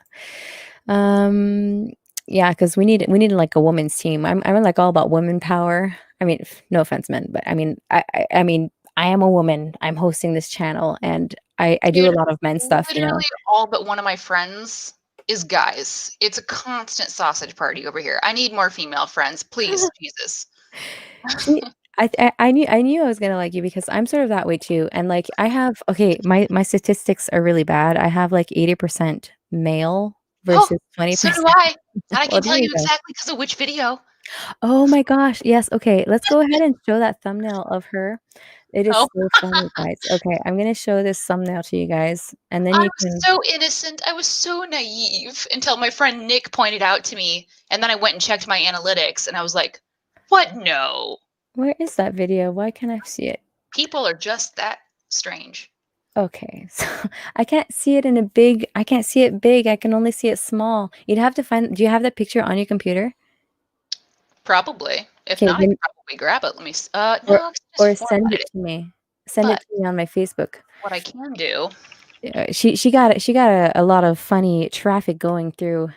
Um yeah, because we need like a woman's team. I'm like all about women power. I mean, no offense, men, but I mean, I am a woman. I'm hosting this channel and I do Dude, a lot of men stuff. literally all but one of my friends is guys. It's a constant sausage party over here. I need more female friends, please, Jesus. See, I knew I was gonna like you because I'm sort of that way too. And like I have okay, my statistics are really bad. I have like 80% male Oh, versus so do 20%. I. And I Well, can there tell you you go. exactly because of which video. Oh my gosh. Yes. Okay. Let's go ahead and show that thumbnail of her. It is Oh, so funny, guys. Okay, I'm gonna show this thumbnail to you guys, and then I you was can. so innocent. I was so naive until my friend Nick pointed out to me. And then I went and checked my analytics and I was like, what? No. Where is that video? Why can't I see it? People are just that strange. Okay, so I can't see it in a big. I can't see it big. I can only see it small. You'd have to find. Do you have that picture on your computer? Probably. If Okay, not, I then could probably grab it. Let me or no, I can just or send format it it. to me. Send it But to me on my Facebook. what I can do She got a lot of funny traffic going through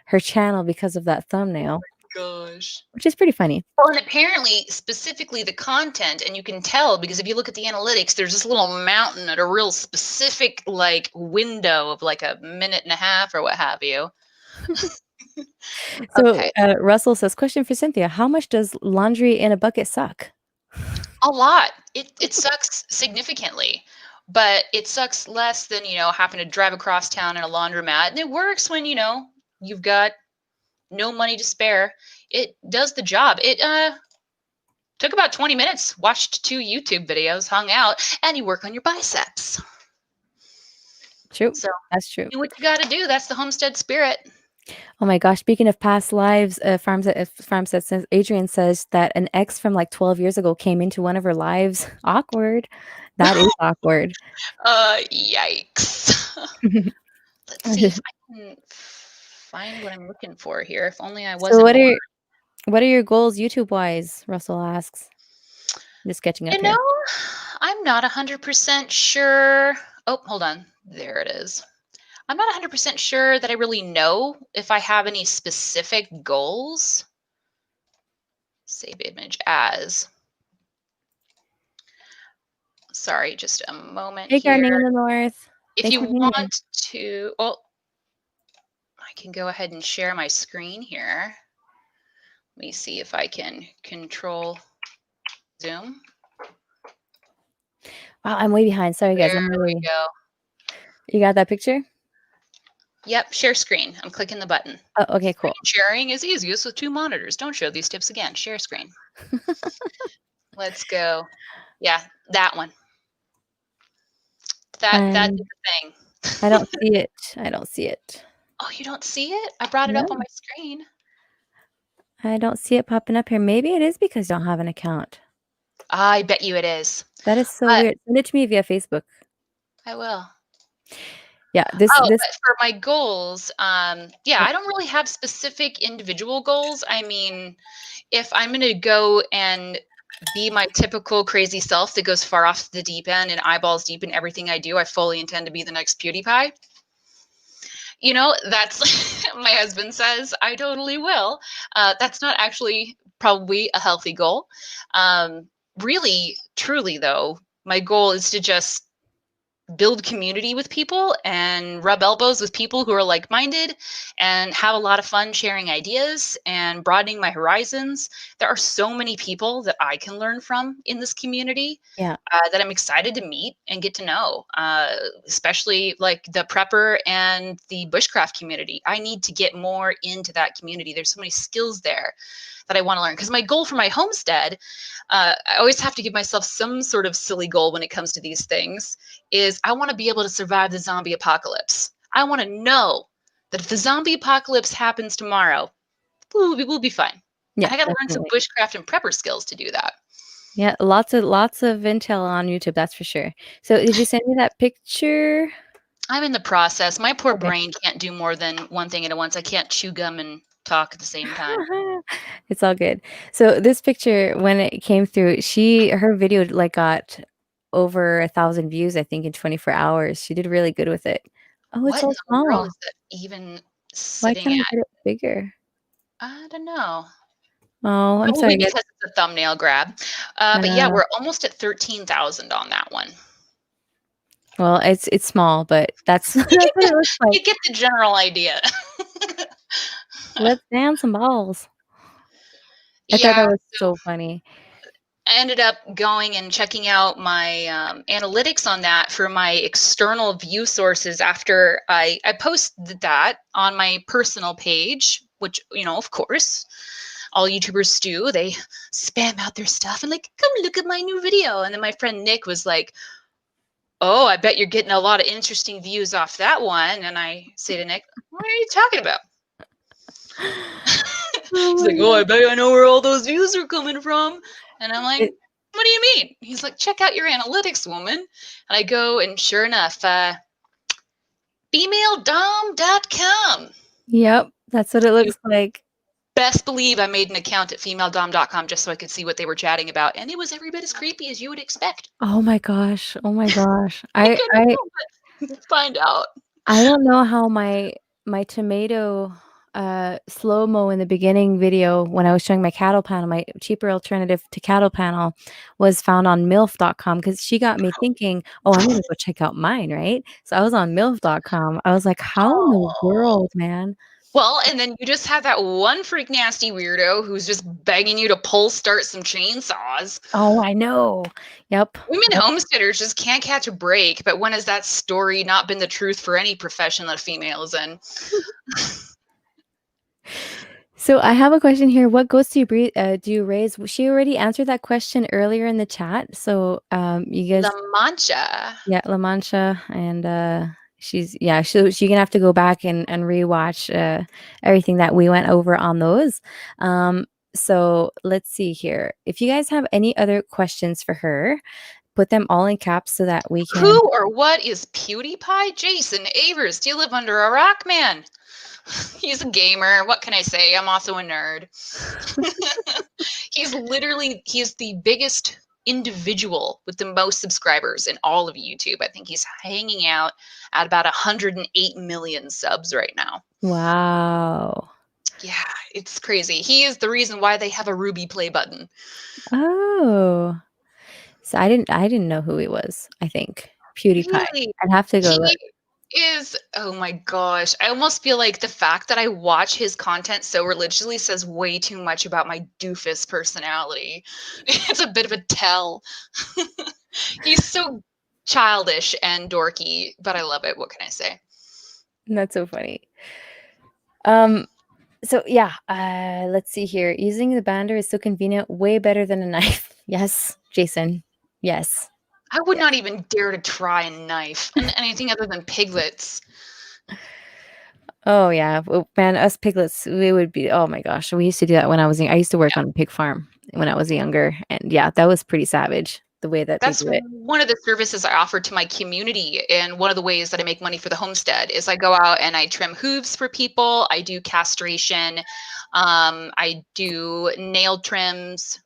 her channel because of that thumbnail. gosh. which is pretty funny. Well, and apparently, specifically the content, and you can tell because if you look at the analytics, there's this little mountain at a real specific like window of like a minute and a half or what have you. So, Okay, Russell says, question for Cynthia. How much does laundry in a bucket suck? a lot. It sucks significantly, but it sucks less than having to drive across town in a laundromat. And it works when you've got no money to spare. It does the job. It took about 20 minutes, watched 2 YouTube videos, hung out, and you work on your biceps. True. So That's true. do what you got to do. That's the homestead spirit. Oh my gosh. Speaking of past lives, Farmstead says, Adrian says that an ex from like 12 years ago came into one of her lives. Awkward. That is awkward. Yikes. Let's see if I can find what I'm looking for here. If only I So wasn't bored. what are your goals YouTube wise? Russell asks. Just catching up You here. know, I'm not 100% sure. Oh, hold on. There it is. I'm not 100% sure that I really know if I have any specific goals. Save image as. Sorry, just a moment Hey, here. gardening in the north. If Thanks you for being here. want to, well, I can go ahead and share my screen here. Let me see if I can control Zoom. Wow, I'm way behind. Sorry, guys. There we go. You got that picture? Yep, share screen. I'm clicking the button. Oh, okay, cool. Sharing is easiest with 2 monitors. Don't show these tips again. Share screen. Let's go. Yeah, that one. That did the thing. I don't see it. I don't see it. Oh, you don't see it? I brought it up on No, my screen. I don't see it popping up here. Maybe it is because you don't have an account. I bet you it is. That is so weird. Send it to me via Facebook. I will. Yeah, this But for my goals, yeah, I don't really have specific individual goals. I mean, if I'm going to go and be my typical crazy self that goes far off the deep end and eyeballs deep in everything I do, I fully intend to be the next PewDiePie. That's my husband says I totally will. That's not actually probably a healthy goal. Really, truly, though, my goal is to just build community with people and rub elbows with people who are like-minded and have a lot of fun sharing ideas and broadening my horizons. There are so many people that I can learn from in this community that I'm excited to meet and get to know, especially like the prepper and the bushcraft community. I need to get more into that community. There's so many skills there that I want to learn, because my goal for my homestead, I always have to give myself some sort of silly goal when it comes to these things, is I want to be able to survive the zombie apocalypse. I want to know that if the zombie apocalypse happens tomorrow, we'll be fine. yeah, And I got to learn some definitely. bushcraft and prepper skills to do that. Yeah, lots of intel on YouTube, that's for sure. So did you send me that picture? I'm in the process. My poor Okay. brain can't do more than one thing at once. I can't chew gum and talk at the same time. It's all good. So this picture, when it came through, her video like got over 1,000 views, I think, in 24 hours. She did really good with it. Oh, it's What in so the world small. is that even Why sitting can't I at? get it bigger? I don't know. Oh, I'm Probably sorry, guys. because it's a thumbnail grab. But yeah, we're almost at 13,000 on that one. Well, it's small, but that's that's what it looks like. You get the general idea. Let's dance some balls. I thought that Yeah, was so funny. I ended up going and checking out my analytics on that for my external view sources after I posted that on my personal page, which, of course, all YouTubers do. They spam out their stuff and like, come look at my new video. And then my friend Nick was like, oh, I bet you're getting a lot of interesting views off that one. And I say to Nick, what are you talking about? Oh He's my like, oh, I God. bet I know where all those views are coming from. And I'm like, It, what do you mean? He's like, check out your analytics, woman. And I go, and sure enough, femaledom.com. yep, that's what it You looks like. best believe I made an account at femaledom.com just so I could see what they were chatting about. And it was every bit as creepy as you would expect. Oh my gosh. Oh my gosh. I couldn't help but find out. I don't know how my tomato slow-mo in the beginning video when I was showing my cattle panel. My cheaper alternative to cattle panel was found on MILF.com because she got me thinking, oh, I'm gonna go check out mine, right? So I was on MILF.com. I was like, how in the Oh. world, man? Well, and then you just have that one freak nasty weirdo who's just begging you to pull start some chainsaws. Oh, I know. Yep. Women Yep. homesteaders just can't catch a break, but when has that story not been the truth for any profession that a female is in? So I have a question here. What goats do you raise? She already answered that question earlier in the chat. So you La guys, Mancha. yeah, La Mancha, and she's yeah, she's gonna have to go back and rewatch everything that we went over on those. Um, so let's see here. If you guys have any other questions for her, put them all in caps so that we can. Who or what is Pewdiepie? Jason Avers, do you live under a rock, man? He's a gamer. What can I say? I'm also a nerd. He's the biggest individual with the most subscribers in all of YouTube. I think he's hanging out at about 108 million subs right now. Wow. Yeah, it's crazy. He is the reason why they have a Ruby play button. Oh. So I didn't know who he was, I think. PewDiePie. Really? I'd have to go look. He is, oh my gosh. I almost feel like the fact that I watch his content so religiously says way too much about my doofus personality. It's a bit of a tell. He's so childish and dorky, but I love it. What can I say? That's so funny. Um, so yeah, let's see here. Using the bander is so convenient, way better than a knife. Yes, Jason. Yes. I would Yes. not even dare to try a knife and anything other than piglets. Oh yeah. Oh, man, us piglets, we would be, oh my gosh. We used to do that when I was young. I used to work on a pig farm when I was younger. And yeah, that was pretty savage the way that they That's do it. one of the services I offer to my community, and one of the ways that I make money for the homestead is I go out and I trim hooves for people. I do castration. I do nail trims.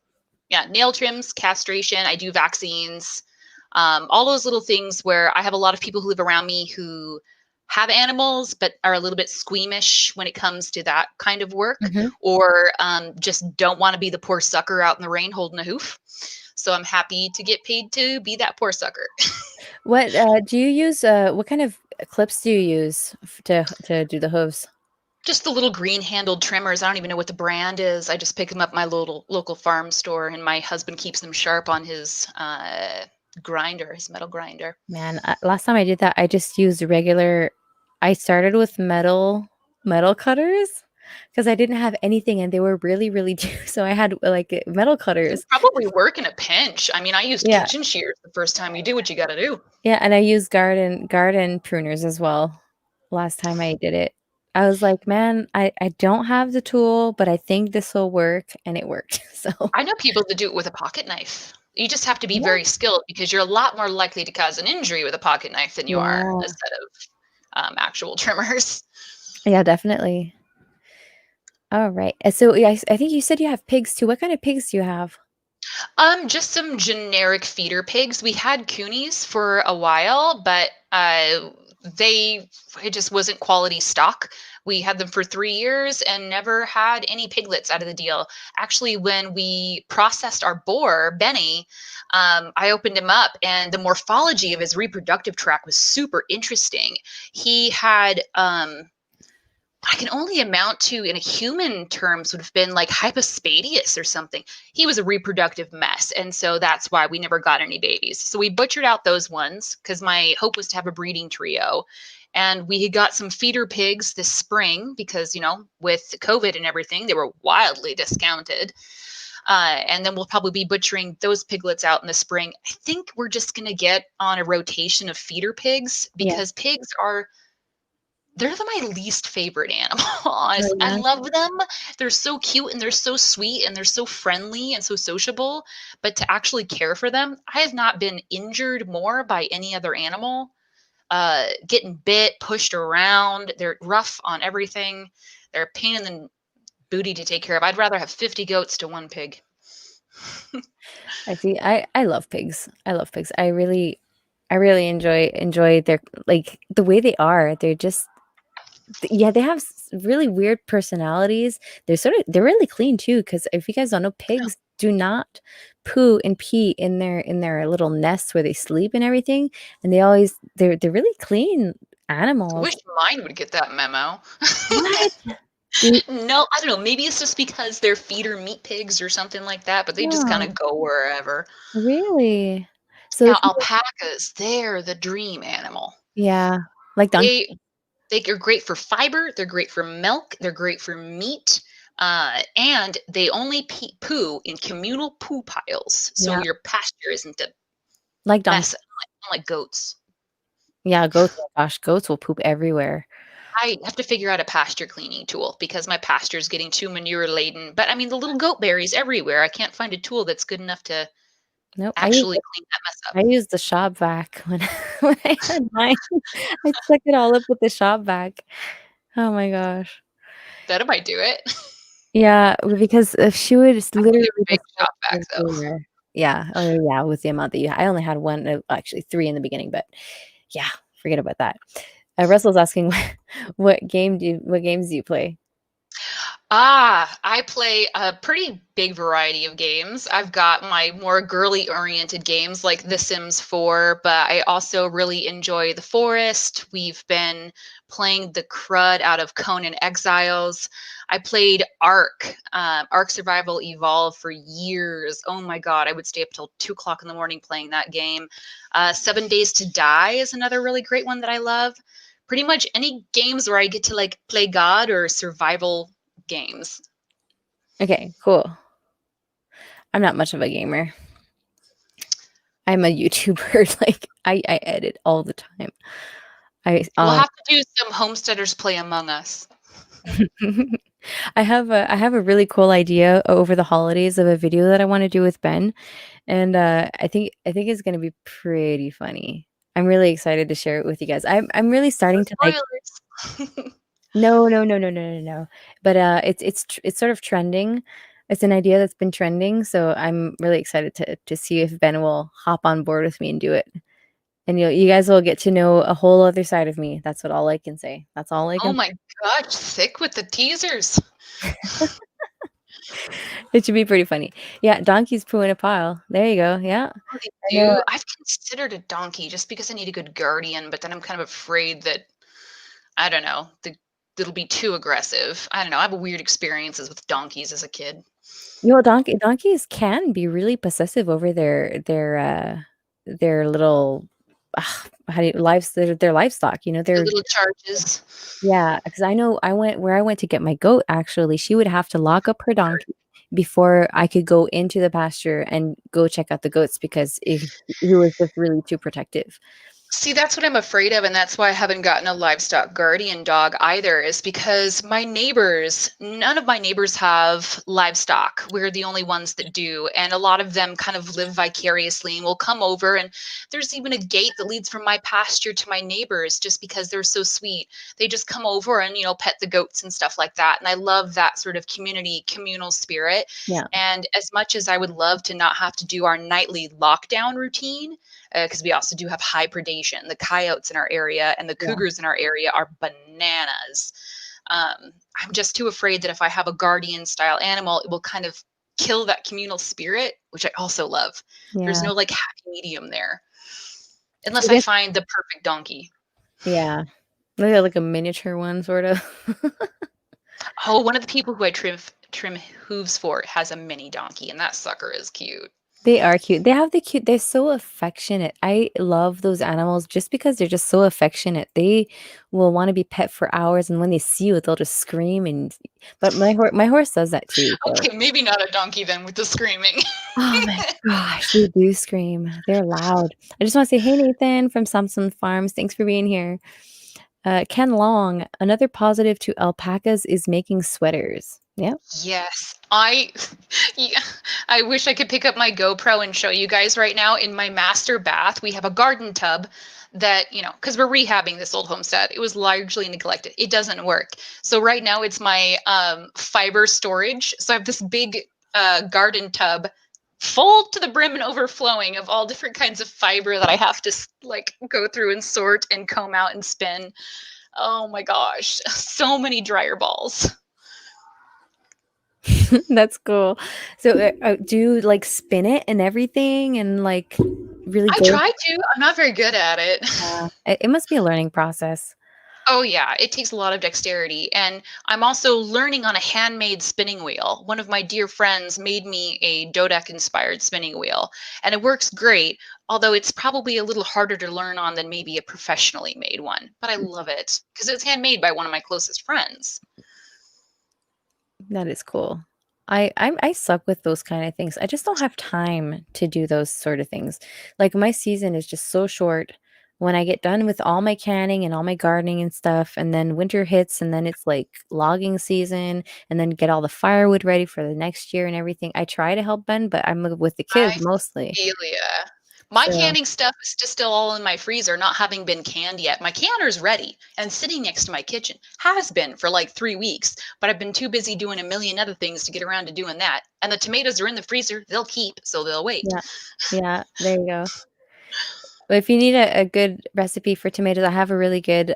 Yeah, nail trims, castration. I do vaccines. All those little things where I have a lot of people who live around me who have animals but are a little bit squeamish when it comes to that kind of work, Mhm. or just don't want to be the poor sucker out in the rain holding a hoof. So I'm happy to get paid to be that poor sucker. What do you use? What kind of clips do you use to do the hooves? Just the little green handled trimmers. I don't even know what the brand is. I just pick them up at my local farm store, and my husband keeps them sharp on his grinder, his metal grinder. Man, last time I did that, I just used regular. I started with metal cutters because I didn't have anything, and they were really, really cheap. So I had like metal It cutters. probably work in a pinch. I mean, I used Yeah, kitchen shears the first time. You do what you got to do. yeah, and I used garden pruners as well. Last time I did it, I was like, man, I don't have the tool, but I think this will work, and it worked. So I know people that do it with a pocket knife. You just have to be yeah, very skilled because you're a lot more likely to cause an injury with a pocket knife than you are a yeah, set of actual trimmers. yeah, definitely. All right. So yeah, I think you said you have pigs too. What kind of pigs do you have? Just some generic feeder pigs. We had coonies for a while, but they it just wasn't quality stock. We had them for 3 years and never had any piglets out of the deal. Actually, when we processed our boar, Benny, I opened him up, and the morphology of his reproductive tract was super interesting. He had I can only amount to, in a human terms, would have been like hypospadias or something. He was a reproductive mess. And so that's why we never got any babies. So we butchered out those ones because my hope was to have a breeding trio. And we had got some feeder pigs this spring because, with COVID and everything, they were wildly discounted. And then we'll probably be butchering those piglets out in the spring. I think we're just going to get on a rotation of feeder pigs Yeah. because pigs are they're my least favorite animal. Oh, Honestly, I yeah. love them. They're so cute and they're so sweet and they're so friendly and so sociable. But to actually care for them, I have not been injured more by any other animal. Getting bit, pushed around. They're rough on everything. They're a pain in the booty to take care of. I'd rather have 50 goats to one pig. I see. I love pigs. I love pigs. I really enjoy their like the way they are. They're just Yeah, they have really weird personalities. They're really clean too, because if you guys don't know, pigs do not poo and pee in their little nests where they sleep and everything, and they're really clean I wish animals. mine would get that memo. What? Dude, No, I don't know. Maybe it's just because they're feeder meat pigs or something like that, but they just kind oh, of go wherever. really? So if Now, you alpacas, they're the dream animal. yeah, like donkey. They they are great for fiber, they're great for milk, they're great for meat, and they only poo in communal poo piles, so Yeah, your pasture isn't a like donkey. mess, unlike goats. Yeah, goats, oh gosh, goats will poop everywhere. I have to figure out a pasture cleaning tool because my pasture is getting too manure laden. But I mean, the little goat berries everywhere. I can't find a tool that's good enough to Nope, actually clean that mess up. I used the shop vac when when I had mine. I sucked it all up with the shop vac. Oh my gosh. That might do it. Yeah, because if she would just I need literally a big just suck shop vac it though. everywhere. Yeah. Oh, yeah, with the amount that you I only had 1, actually 3 in the beginning, but yeah, forget about that. Russell's asking what games do you play? I play a pretty big variety of games. I've got my more girly oriented games like The Sims 4, but I also really enjoy The Forest. We've been playing the crud out of Conan Exiles. I played Ark Survival Evolve for years. Oh my God, I would stay up till 2 o'clock in the morning playing that game. 7 Days to Die is another really great one that I love. Pretty much any games where I get to like play God or survival games. Okay, cool. I'm not much of a gamer. I'm a YouTuber, like, I edit all the time. I, We'll have to do some homesteaders play Among Us. I have a really cool idea over the holidays of a video that I wanna do with Ben, and, I think it's gonna be pretty funny. I'm really excited to share it with you guys. I'm really No starting to, like spoilers. no, no, no, no, no, no, no, but, it's sort of trending. It's an idea that's been trending, so I'm really excited to see if Ben will hop on board with me and do it, and you guys will get to know a whole other side of me. That's what all I can say. That's all I Oh can my gosh, thick with the teasers. It should be pretty funny. Yeah, donkeys poo in a pile. There you go. Yeah. Oh, they I know. do. I've considered a donkey just because I need a good guardian, but then I'm kind of afraid that I don't know, it'll be too aggressive. I don't know. I have weird experiences with donkeys as a kid. You know, donkeys can be really possessive over their little, how do you their livestock, you know, The they're little charges. yeah, because I went to get my goat, actually, she would have to lock up her donkey before I could go into the pasture and go check out the goats because he was just really too protective. See, that's what I'm afraid of, and that's why I haven't gotten a livestock guardian dog either, is because none of my neighbors have livestock. We're the only ones that do. And a lot of them kind of live vicariously and will come over. And there's even a gate that leads from my pasture to my neighbors just because they're so sweet. They just come over and, pet the goats and stuff like that. And I love that sort of communal spirit. Yeah, And as much as I would love to not have to do our nightly lockdown routine, because we also do have high predation. The coyotes in our area and the yeah, cougars in our area are bananas. I'm just too afraid that if I have a guardian style animal, it will kind of kill that communal spirit, which I also love. There's yeah. no like happy medium there, So unless I I guess find the perfect donkey. yeah. Like a miniature one, sort of. Oh, one of the people who I trim hooves for has a mini donkey, and that sucker is cute. They are cute. They're so affectionate. I love those animals just because they're just so affectionate. They will wanna be pet for hours, and when they see you, they'll just scream and but my horse does that too, so Okay, maybe not a donkey then with the screaming. oh my gosh, they do scream. They're loud. I just wanna say, "Hey, Nathan from Samson Farms, thanks for being here." Ken Long, "Another positive to alpacas is making sweaters." Yep. Yes, yeah, I wish I could pick up my GoPro and show you guys right now. In my master bath, we have a garden tub that, because we're rehabbing this old homestead, it was largely neglected. It doesn't work. So right now it's my fiber storage. So I have this big garden tub full to the brim and overflowing of all different kinds of fiber that I have to like go through and sort and comb out and spin. Oh my gosh, so many dryer balls. That's cool. So, do you like spin it and everything and like really I go? try to. I'm not very good at it. Yeah, it must be a learning process. Oh yeah, it takes a lot of dexterity. And I'm also learning on a handmade spinning wheel. One of my dear friends made me a Dodec inspired spinning wheel, and it works great, although it's probably a little harder to learn on than maybe a professionally made one. But I love it because it's handmade by one of my closest friends. That is cool. I suck with those kind of things. I just don't have time to do those sort of things. Like my season is just so short. When I get done with all my canning and all my gardening and stuff, and then winter hits, and then it's like logging season, and then get all the firewood ready for the next year and everything. I try to help Ben, but I'm with the kids I mostly. feel ya. My So canning stuff is just still all in my freezer, not having been canned yet. My canner's ready and sitting next to my kitchen. Has been for like 3 weeks, but I've been too busy doing a million other things to get around to doing that. And the tomatoes are in the freezer. They'll keep, so they'll wait. yeah, yeah, there you go. But if you need a good recipe for tomatoes, I have a really good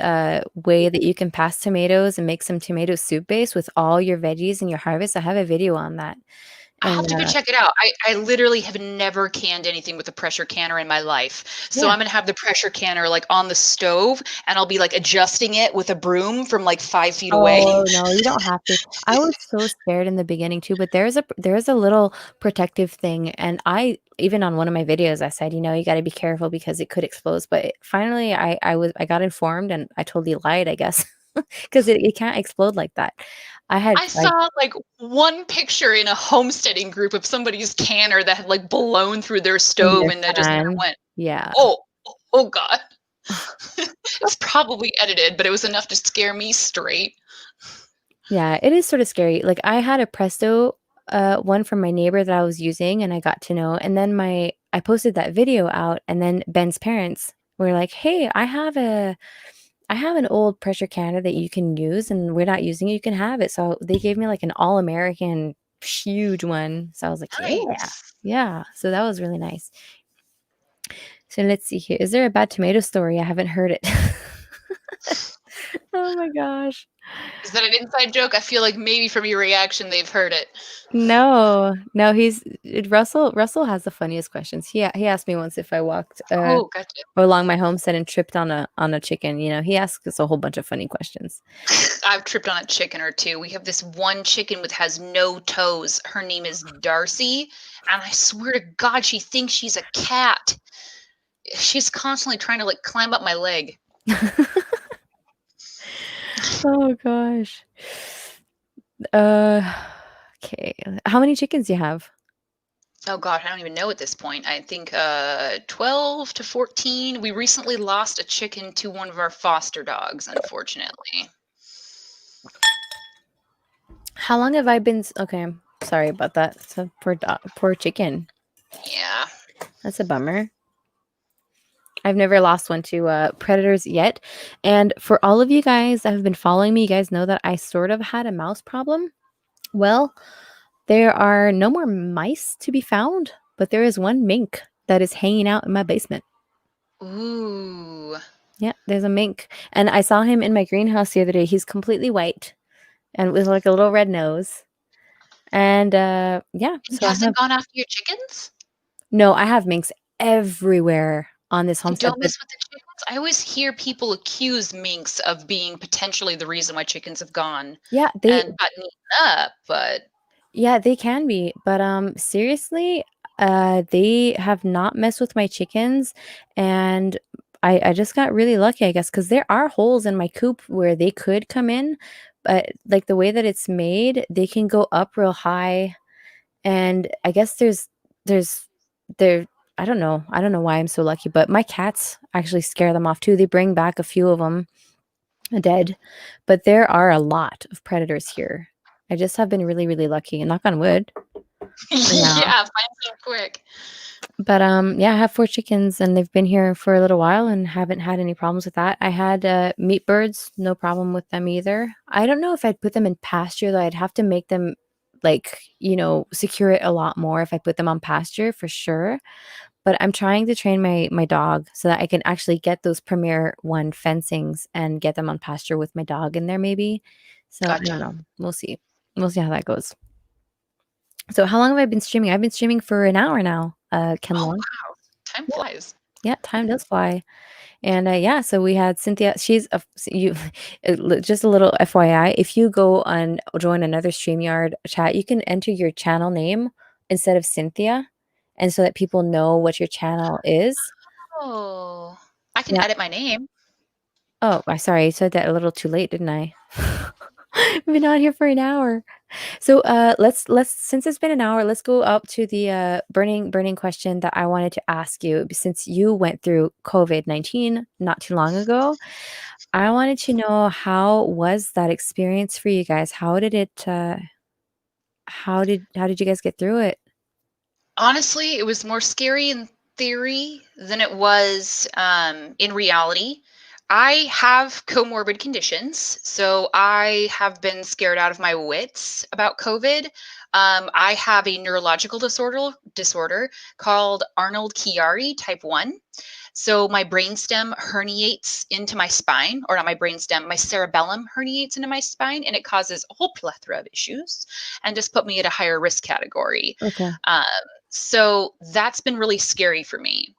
way that you can pass tomatoes and make some tomato soup base with all your veggies and your harvest. I have a video on that. I'll And have to go check it out. I literally have never canned anything with a pressure canner in my life. So yeah. I'm gonna have the pressure canner like on the stove and I'll be like adjusting it with a broom from like 5 feet away. Oh, no, you don't have to. I was so scared in the beginning too, but there's a little protective thing, and I even on one of my videos, I said, you gotta be careful because it could explode, but finally I got informed and I totally lied, I guess, 'cause it can't explode like that. I had I tried. saw like one picture in a homesteading group of somebody's canner that had like blown through their In stove their and I just kind of fan. went, Yeah. oh, oh God. It's probably edited, but it was enough to scare me straight. Yeah, it is sort of scary. Like, I had a Presto, one from my neighbor that I was using, and I got to know, and then I posted that video out, and then Ben's parents were like, "Hey, I have an old pressure canner that you can use, and we're not using it, you can have it." So, they gave me, like, an all-American huge one. So, I was like, "Yeah." Nice. Yeah, so that was really nice. So, let's see here. Is there a bad tomato story? I haven't heard it. Oh my gosh. Is that an inside joke? I feel like maybe from your reaction they've heard it. No, no, Russell has the funniest questions. He asked me once if I walked Oh, gotcha. along my homestead and tripped on a chicken. He asks us a whole bunch of funny questions. I've tripped on a chicken or two. We have this one chicken with has no toes. Her name is Darcy, and I swear to God, she thinks she's a cat. She's constantly trying to like climb up my leg. Oh gosh. Uh, okay. How many chickens do you have? Oh God, I don't even know at this point. I think 12 to 14. We recently lost a chicken to one of our foster dogs, unfortunately. How long have I been okay, sorry about that. It's a poor chicken. Yeah. That's a bummer. I've never lost one to predators yet. And for all of you guys that have been following me, you guys know that I sort of had a mouse problem. Well, there are no more mice to be found, but there is one mink that is hanging out in my basement. Ooh. Yeah, there's a mink. And I saw him in my greenhouse the other day. He's completely white and with like a little red nose. And yeah, He so I have hasn't gone after your chickens? no, I have minks everywhere on this homestead, Don't but mess with the chickens. I always hear people accuse minks of being potentially the reason why chickens have gone yeah, and gotten eaten up, but yeah, they can be, but, seriously, they have not messed with my chickens, and I just got really lucky, I guess, because there are holes in my coop where they could come in, but, like, the way that it's made, they can go up real high, and I guess there's there I don't know why I'm so lucky, but my cats actually scare them off too. They bring back a few of them dead, but there are a lot of predators here. I just have been really, really lucky, and knock on wood for now. yeah, find some quick. But, yeah, I have 4 chickens, and they've been here for a little while and haven't had any problems with that. I had, meat birds, no problem with them either. I don't know if I'd put them in pasture, though. I'd have to make them, like, secure it a lot more if I put them on pasture for sure. but I'm trying to train my dog so that I can actually get those Premier One fencings and get them on pasture with my dog in there maybe. So I don't Gotcha. know. We'll see. We'll see how that goes. So how long have I been streaming? I've been streaming for an hour now, Ken Oh, Long. wow. Time Yeah, flies. yeah, time does fly. And yeah, so we had Cynthia. She's a you. Just a little FYI. If you go on join another StreamYard chat, you can enter your channel name instead of Cynthia, and so that people know what your channel is. Oh, I can Yeah. edit my name. Oh, I sorry, I said that a little too late, didn't I? We've been on here for an hour. So let's since it's been an hour, let's go up to the burning question that I wanted to ask you since you went through COVID-19 not too long ago. I wanted to know how was that experience for you guys? How did it how did you guys get through it? Honestly, it was more scary in theory than it was in reality. I have comorbid conditions, so I have been scared out of my wits about COVID. I have a neurological disorder called Arnold Chiari type 1. So my brainstem herniates into my spine, or not my brainstem, my cerebellum herniates into my spine, and it causes a whole plethora of issues and just put me at a higher risk category. Okay. Um, so that's been really scary for me.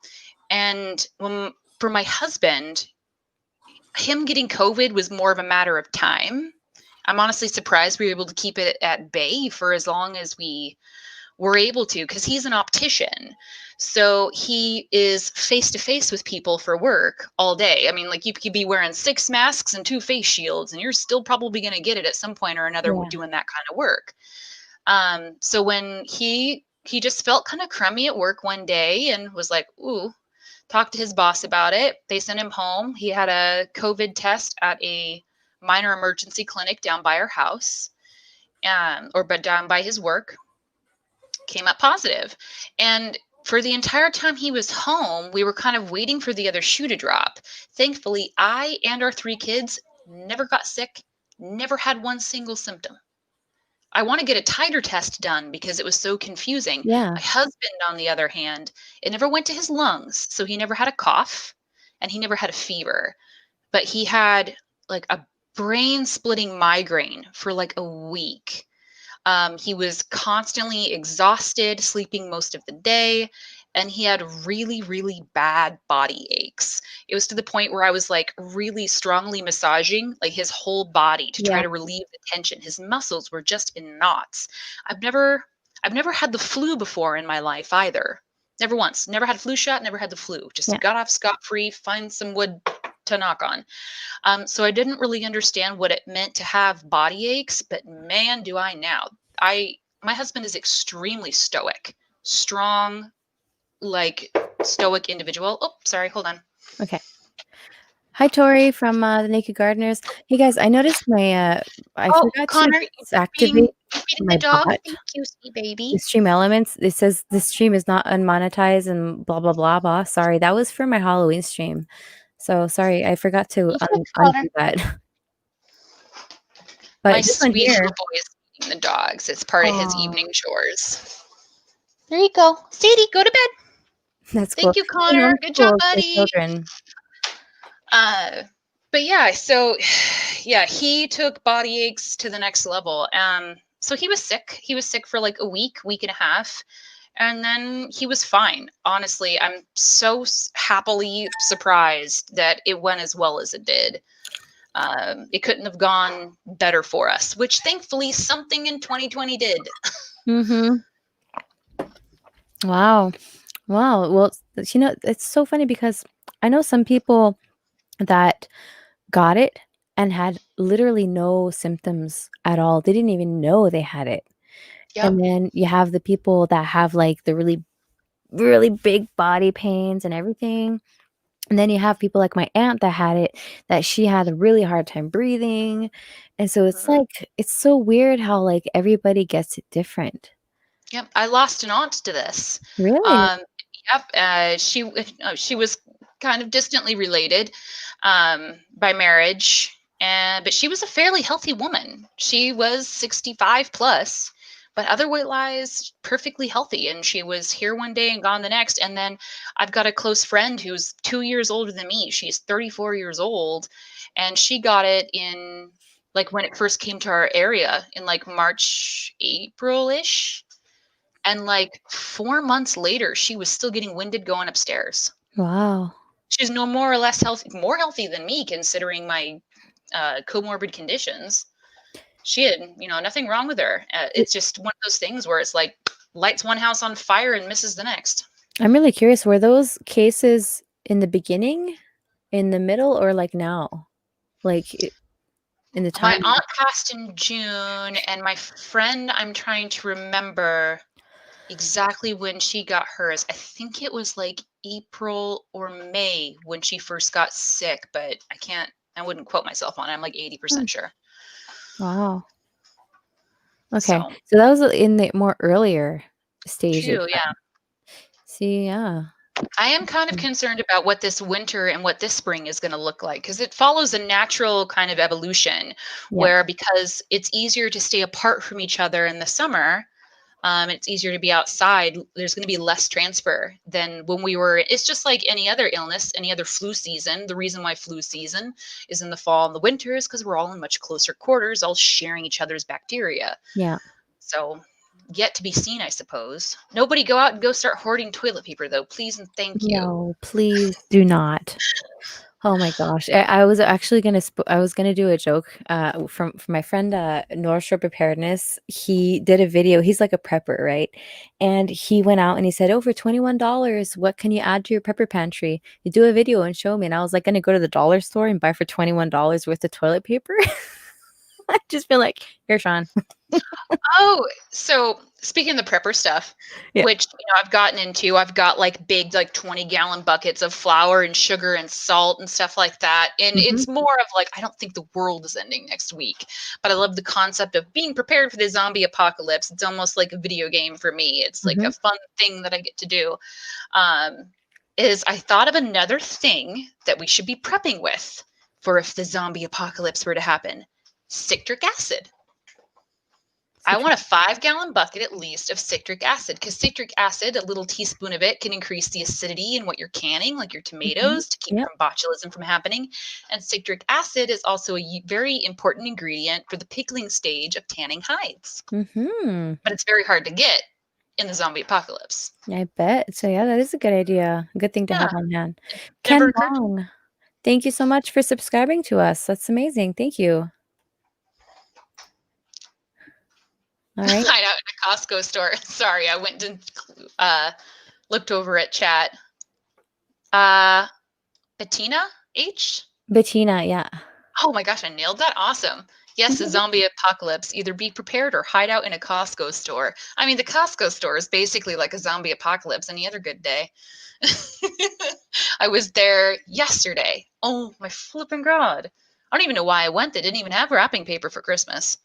And for my husband, him getting COVID was more of a matter of time. I'm honestly surprised we were able to keep it at bay for as long as we were able to, because he's an optician. So he is face to face with people for work all day. I mean, like you could be wearing 6 masks and 2 face shields, and you're still probably going to get it at some point or another Yeah. doing that kind of work. So when he just felt kind of crummy at work one day and was like, "Ooh," talked to his boss about it. They sent him home. He had a COVID test at a minor emergency clinic down by our house, but down by his work. Came up positive, and for the entire time he was home, we were kind of waiting for the other shoe to drop. Thankfully, I and our 3 kids never got sick, never had one single symptom. I want to get a titer test done because it was so confusing. Yeah. My husband, on the other hand, it never went to his lungs, so he never had a cough and he never had a fever, but he had like a brain splitting migraine for like a week. He was constantly exhausted, sleeping most of the day, and he had really, really bad body aches. It was to the point where I was like really strongly massaging like his whole body to try Yeah. to relieve the tension. His muscles were just in knots. I've never I've never had the flu before in my life either. Never once. Never had a flu shot, never had the flu. Yeah. Just got off scot-free, find some wood to knock on. So I didn't really understand what it meant to have body aches, but man, do I now. I My husband is extremely stoic, strong, like stoic individual. Oh, sorry, hold on. Okay. Hi, Tori from the Naked Gardeners. Hey guys, I noticed my I Oh, forgot to Connor, activate you're feeding the my dog. bot, Thank you, sweet the baby. stream elements. It says this stream is not unmonetized and blah blah blah blah. Sorry, that was for my Halloween stream. So sorry, I forgot to Thank you, undo Connor. that. My But this one sweet here, little boy is feeding the dogs. It's part of his oh, evening chores. There you go. Sadie, go to bed. that's cool. Thank you, He Connor. Good job, homeschools the buddy. children. Uh, but yeah, so yeah, he took body aches to the next level. So he was sick. He was sick for like a week and a half, and then he was fine. Honestly, I'm so happily surprised that it went as well as it did. It couldn't have gone better for us, which thankfully something in 2020 did. Mm-hmm. Wow. Wow. Well, it's so funny because I know some people that got it and had literally no symptoms at all. They didn't even know they had it. Yep. And then you have the people that have like the really, really big body pains and everything. And then you have people like my aunt that had it, that she had a really hard time breathing. And so it's Mhm. like, it's so weird how like everybody gets it different. Yep. I lost an aunt to this. Really? Um, yep. She was kind of distantly related by marriage, and but she was a fairly healthy woman. She was 65 plus, but otherwise perfectly healthy. And she was here one day and gone the next. And then I've got a close friend who's 2 years older than me. She's 34 years old, and she got it in like when it first came to our area in like March, April-ish. And like 4 months later, she was still getting winded going upstairs. Wow. She's no more or less healthy, more healthy than me, considering my comorbid conditions. She had, nothing wrong with her. It's just one of those things where it's like lights one house on fire and misses the next. I'm really curious, were those cases in the beginning, in the middle, or like now? Like in the My time? aunt passed in June, and my friend, I'm trying to remember exactly when she got hers. I think it was like April or May when she first got sick, but I wouldn't quote myself on it. I'm like 80% sure. Wow. Okay. So, So that was in the more earlier stages true, yeah. then. See, yeah. I am kind of concerned about what this winter and what this spring is going to look like, because it follows a natural kind of evolution Yeah. where, because it's easier to stay apart from each other in the summer, it's easier to be outside. There's going to be less transfer than when we were. It's just like any other illness, any other flu season. The reason why flu season is in the fall and the winter is because we're all in much closer quarters, all sharing each other's bacteria. Yeah. So, yet to be seen, I suppose. Nobody go out and go start hoarding toilet paper, though. Please and thank you. No, please do not. Oh my gosh. I was actually I was gonna do a joke from my friend North Shore Preparedness. He did a video. He's like a prepper, right? And he went out and he said, "Oh, for $21, what can you add to your prepper pantry? You do a video and show me." And I was like gonna go to the dollar store and buy for $21 worth of toilet paper. I just feel like, here, Sean. Oh, so speaking of the prepper stuff, Yeah. which I've gotten into, I've got like big, like 20-gallon buckets of flour and sugar and salt and stuff like that. And Hmm. it's more of like, I don't think the world is ending next week, but I love the concept of being prepared for the zombie apocalypse. It's almost like a video game for me. It's like Hmm. a fun thing that I get to do. Um, is I thought of another thing that we should be prepping with for if the zombie apocalypse were to happen: citric acid. I want a 5-gallon bucket at least of citric acid, because citric acid, a little teaspoon of it, can increase the acidity in what you're canning, like your Hmm. tomatoes, to keep Yep. botulism from happening. And citric acid is also a very important ingredient for the pickling stage of tanning hides. Hmm. But it's very hard to get in the zombie apocalypse. I bet. So yeah, that is a good idea. A good thing to Yeah, have on hand. never Ken occurred to me. Long, thank you so much for subscribing to us. That's amazing. Thank you. All right. Hide out in a Costco store. Sorry, I went and looked over at chat. Bettina H? Bettina, yeah. Oh my gosh, I nailed that. Awesome. Yes, a zombie apocalypse. Either be prepared or hide out in a Costco store. I mean, the Costco store is basically like a zombie apocalypse any other good day. I was there yesterday. Oh my flipping God. I don't even know why I went. They didn't even have wrapping paper for Christmas.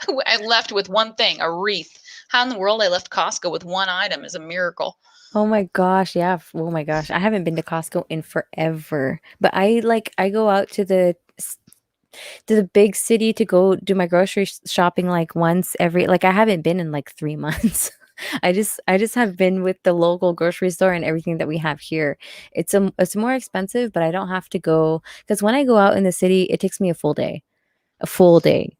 Oh, I left with one thing, a wreath. How in the world I left Costco with one item is a miracle. oh my gosh, yeah. Oh my gosh. I haven't been to Costco in forever. But I go out to the big city to go do my grocery shopping like once every, like I haven't been in like 3 months. I just have been with the local grocery store and everything that we have here. It's more expensive, but I don't have to go, because when I go out in the city, it takes me a full day. A full day.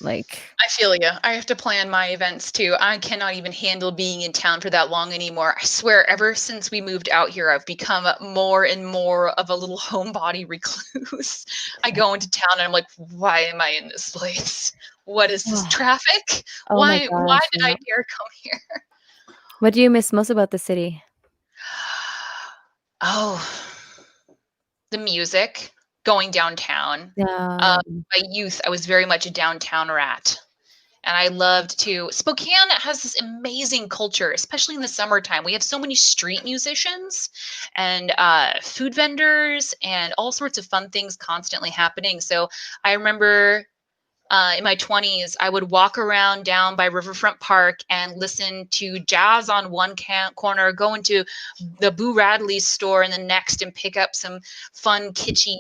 Like, I feel you. I have to plan my events too. I cannot even handle being in town for that long anymore. I swear, ever since we moved out here, I've become more and more of a little homebody recluse. I go into town and I'm like, why am I in this place? What is this oh, traffic? oh my Why gosh, did I yeah. dare come here? What do you miss most about the city? Oh, the music, going downtown. Yeah. My youth, I was very much a downtown rat. And I loved to. Spokane has this amazing culture, especially in the summertime. We have so many street musicians and food vendors and all sorts of fun things constantly happening. So I remember in my 20s, I would walk around down by Riverfront Park and listen to jazz on one corner, go into the Boo Radley store in the next and pick up some fun, kitschy,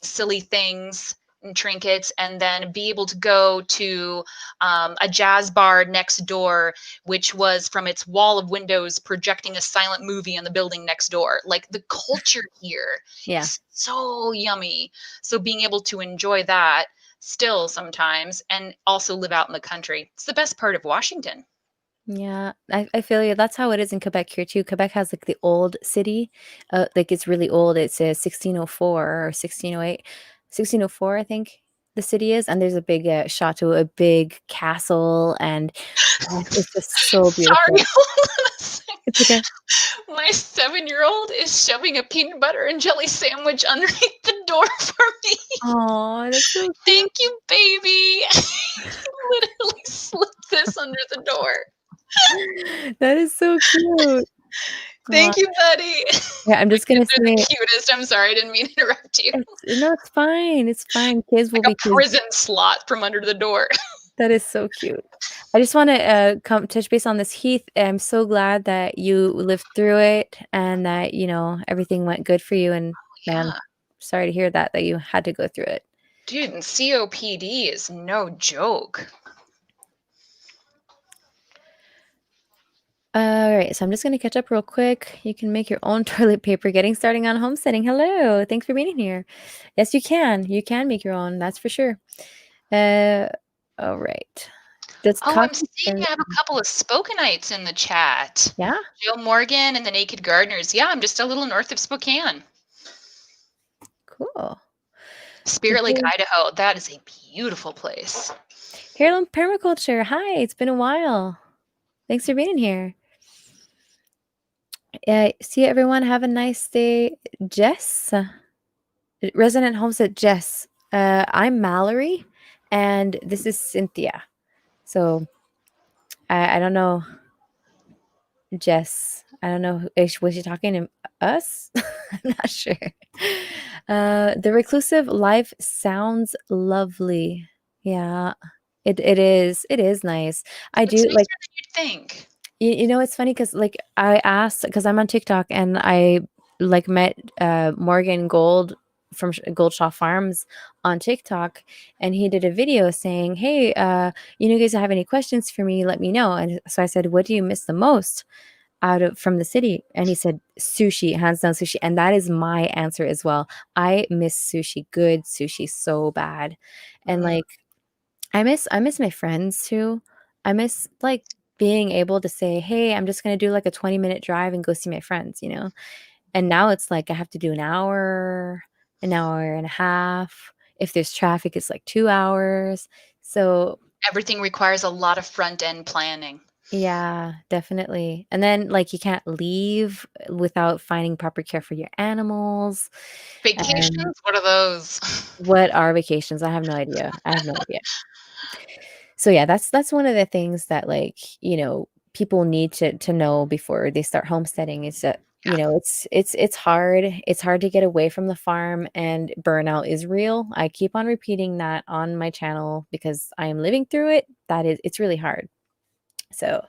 silly things. and trinkets, and then be able to go to a jazz bar next door, which was from its wall of windows projecting a silent movie on the building next door. Like, the culture here Yeah. is so yummy. So being able to enjoy that still sometimes and also live out in the country, it's the best part of Washington. Yeah, I feel you. That's how it is in Quebec here too. Quebec has like the old city, like it's really old. It says 1604 or 1608, 1604, I think the city is. And there's a big chateau, a big castle, and it's just so Sorry, beautiful. hold on a second. It's okay. My 7-year-old is shoving a peanut butter and jelly sandwich underneath the door for me. Oh, that's so cute. Thank you, baby. He literally slipped this under the door. That is so cute. Aw, Thank you, buddy. yeah, I'm My just gonna kids are the say cutest. I'm sorry, I didn't mean to interrupt you. it's no, it's fine. It's fine. Kids will Like be a kids. prison slot from under the door. That is so cute. I just want to come touch base on this, Heath. I'm so glad that you lived through it and that, everything went good for you. And man, Yeah. sorry to hear that you had to go through it. Dude, and COPD is no joke. All right, so I'm just going to catch up real quick. You can make your own toilet paper getting starting on homesteading. Hello, thanks for being here. Yes, you can. You can make your own, that's for sure. Uh, all right. Does Oh, I'm coffee seeing or I have a couple of Spokanites in the chat. yeah, Joe Morgan and the Naked Gardeners. Yeah, I'm just a little north of Spokane. cool. Spirit Lake, Idaho. That is a beautiful place. Heirloom Permaculture. Hi, it's been a while. Thanks for being here. See everyone. Have a nice day. Jess, resident homestead Jess. I'm Mallory, and this is Cynthia. So I don't know, Jess. I don't know. Was she talking to us? I'm not sure. The reclusive life sounds lovely. Yeah, it is. It is nice. I It's do nicer like. than you'd think. It's funny because like I asked because I'm on TikTok and I like met Morgan Gold from Goldshaw Farms on TikTok, and he did a video saying, "Hey, you guys have any questions for me? Let me know." And so I said, "What do you miss the most out of from the city?" And he said, "Sushi, hands down sushi." And that is my answer as well. I miss sushi, good sushi, so bad, and Mm. like I miss my friends too. I miss like being able to say, "Hey, I'm just gonna do like a 20-minute drive and go see my friends." And now it's like I have to do an hour and a half. If there's traffic, it's like 2 hours. So Everything requires a lot of front end planning. yeah, definitely. And then like you can't leave without finding proper care for your animals. And Vacations? What are those? what are vacations? I have no idea. I have no idea. So yeah, that's one of the things that like, people need to know before they start homesteading is that, Yeah. it's hard. It's hard to get away from the farm and burnout is real. I keep on repeating that on my channel because I am living through it. It's really hard. So,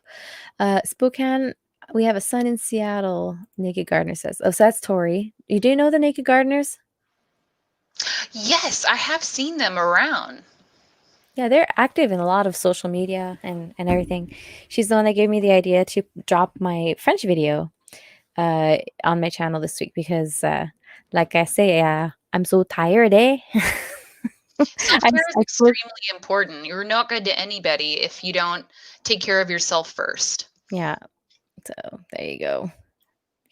Spokane, we have a son in Seattle, Naked Gardener says. Oh, so that's Tori. You do know the Naked Gardeners? Yes, I have seen them around. Yeah, they're active in a lot of social media and everything. She's the one that gave me the idea to drop my French video on my channel this week because, like I say, I'm so tired, eh? I, Self-care is I spoke, extremely important. You're not good to anybody if you don't take care of yourself first. yeah. So there you go.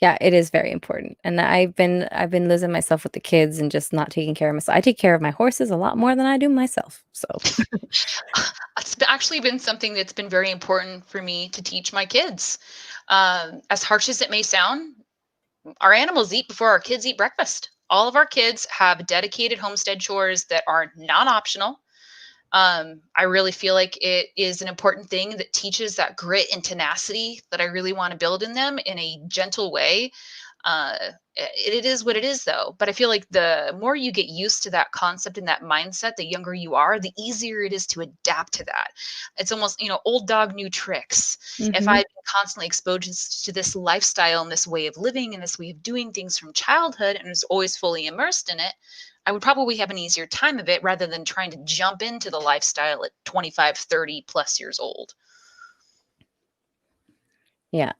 Yeah, it is very important. And I've been losing myself with the kids and just not taking care of myself. I take care of my horses a lot more than I do myself. So It's actually been something that's been very important for me to teach my kids. As harsh as it may sound, our animals eat before our kids eat breakfast. All of our kids have dedicated homestead chores that are non optional. I really feel like it is an important thing that teaches that grit and tenacity that I really want to build in them in a gentle way. It is what it is, though. But I feel like the more you get used to that concept and that mindset, the younger you are, the easier it is to adapt to that. It's almost, old dog, new tricks. If mhm. I've been constantly exposed to this lifestyle and this way of living and this way of doing things from childhood and was always fully immersed in it, I would probably have an easier time of it rather than trying to jump into the lifestyle at 25, 30 plus years old. Yeah.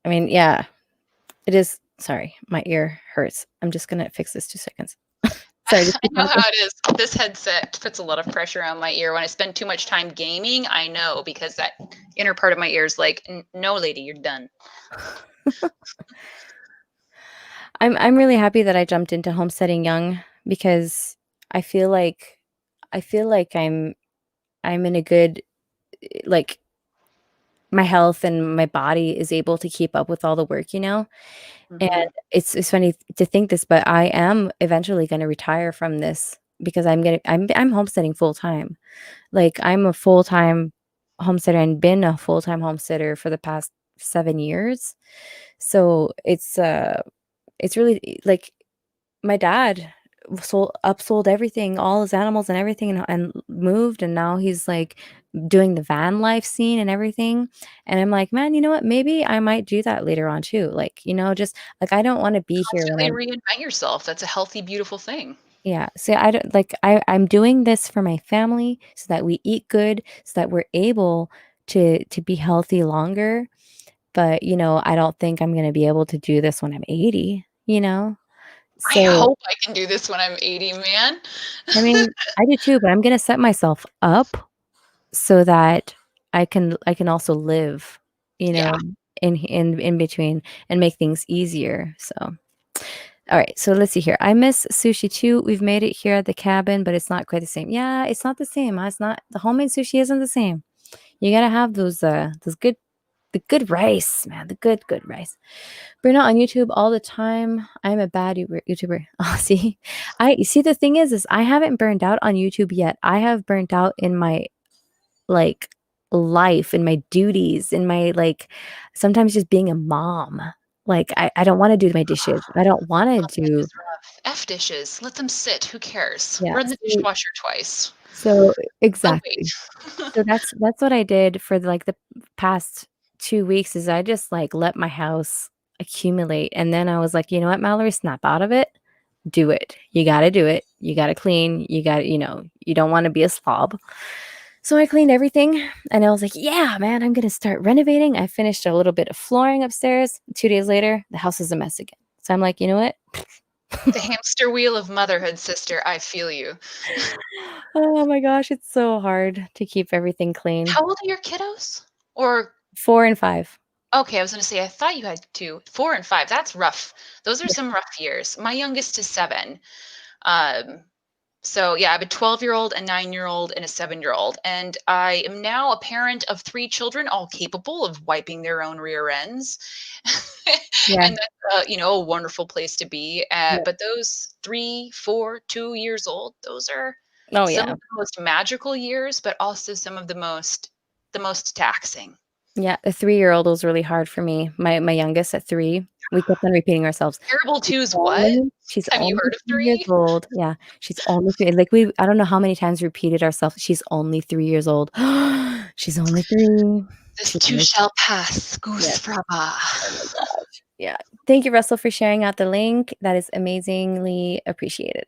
I mean, yeah, it is. Sorry, my ear hurts. I'm just gonna fix this 2 seconds. Sorry, just I keep know how talking. it is. This headset puts a lot of pressure on my ear. When I spend too much time gaming, I know because that inner part of my ear is like, No, lady, you're done." I'm really happy that I jumped into homesteading young because I feel like I feel like I'm in a good like, my health and my body is able to keep up with all the work, you know? And Mhm. it's funny to think this, but I am eventually gonna retire from this because I'm homesteading full time. Like, I'm a full-time homesteader and been a full-time homesteader for the past 7 years. So, it's really like, my dad sold everything, all his animals and everything, and moved, and now he's, like, doing the van life scene and everything, and I'm like, "Man, you know what? Maybe I might do that later on too." Like, just like, I don't wanna be here when Constantly I'm reinvent yourself. That's a healthy, beautiful thing. yeah, see, I don't like, I'm doing this for my family so that we eat good, so that we're able to be healthy longer, but, I don't think I'm gonna be able to do this when I'm 80, you know? I So hope I can do this when I'm 80, man. I mean, I do too, but I'm gonna set myself up so that I can also live, you Yeah. know, in between and make things easier, so alright, so let's see here. I miss sushi too. We've made it here at the cabin, but it's not quite the same. Yeah, it's not the same, huh? It's not the homemade sushi isn't the same. You gotta have those good the good rice, man, the good rice. Burn out on YouTube all the time. I'm a bad YouTuber. Oh, see? The thing is I haven't burned out on YouTube yet. I have burnt out in my, like, life, in my duties, in my, like, sometimes just being a mom. Like, I don't wanna do my dishes. I don't wanna Momming do is rough. F dishes. Let them sit. Who cares? yeah, Run the see dishwasher twice. so Oh, wait. exactly. So that's what I did for, like, the past 2 weeks is I just, like, let my house accumulate, and then I was like, "You know what, Mallory? Snap out of it. Do it. You gotta do it. You gotta clean. You don't wanna be a slob." So I cleaned everything, and I was like, "Yeah, man, I'm gonna start renovating." I finished a little bit of flooring upstairs. 2 days later, the house is a mess again. So I'm like, "You know what?" The hamster wheel of motherhood, sister. I feel you. Oh my gosh, it's so hard to keep everything clean. How old are your kiddos? Or 4 and 5. okay, I was gonna say, I thought you had 2. 4 and 5, that's rough. Those are Yeah, some rough years. My youngest is 7. Um, so yeah, I have a 12-year-old, a 9-year-old, and a 7-year-old, and I am now a parent of 3 children, all capable of wiping their own rear ends. yeah, And that's, a wonderful place to be, yeah. but those 3, 4, 2 years old, those are Oh, some yeah. of the most magical years, but also some of the most taxing. Yeah, a three-year-old was really hard for me. My youngest at 3, we kept on repeating ourselves. Terrible She's 2's what? Have you only heard of 3 years 3? old. Yeah, she's only 3 like, I don't know how many times repeated ourselves, "She's only 3 years old. She's only 3. This She's too only" shall pass, Yeah. goose fraba. Oh my gosh. Yeah. Thank you, Russell, for sharing out the link. That is amazingly appreciated.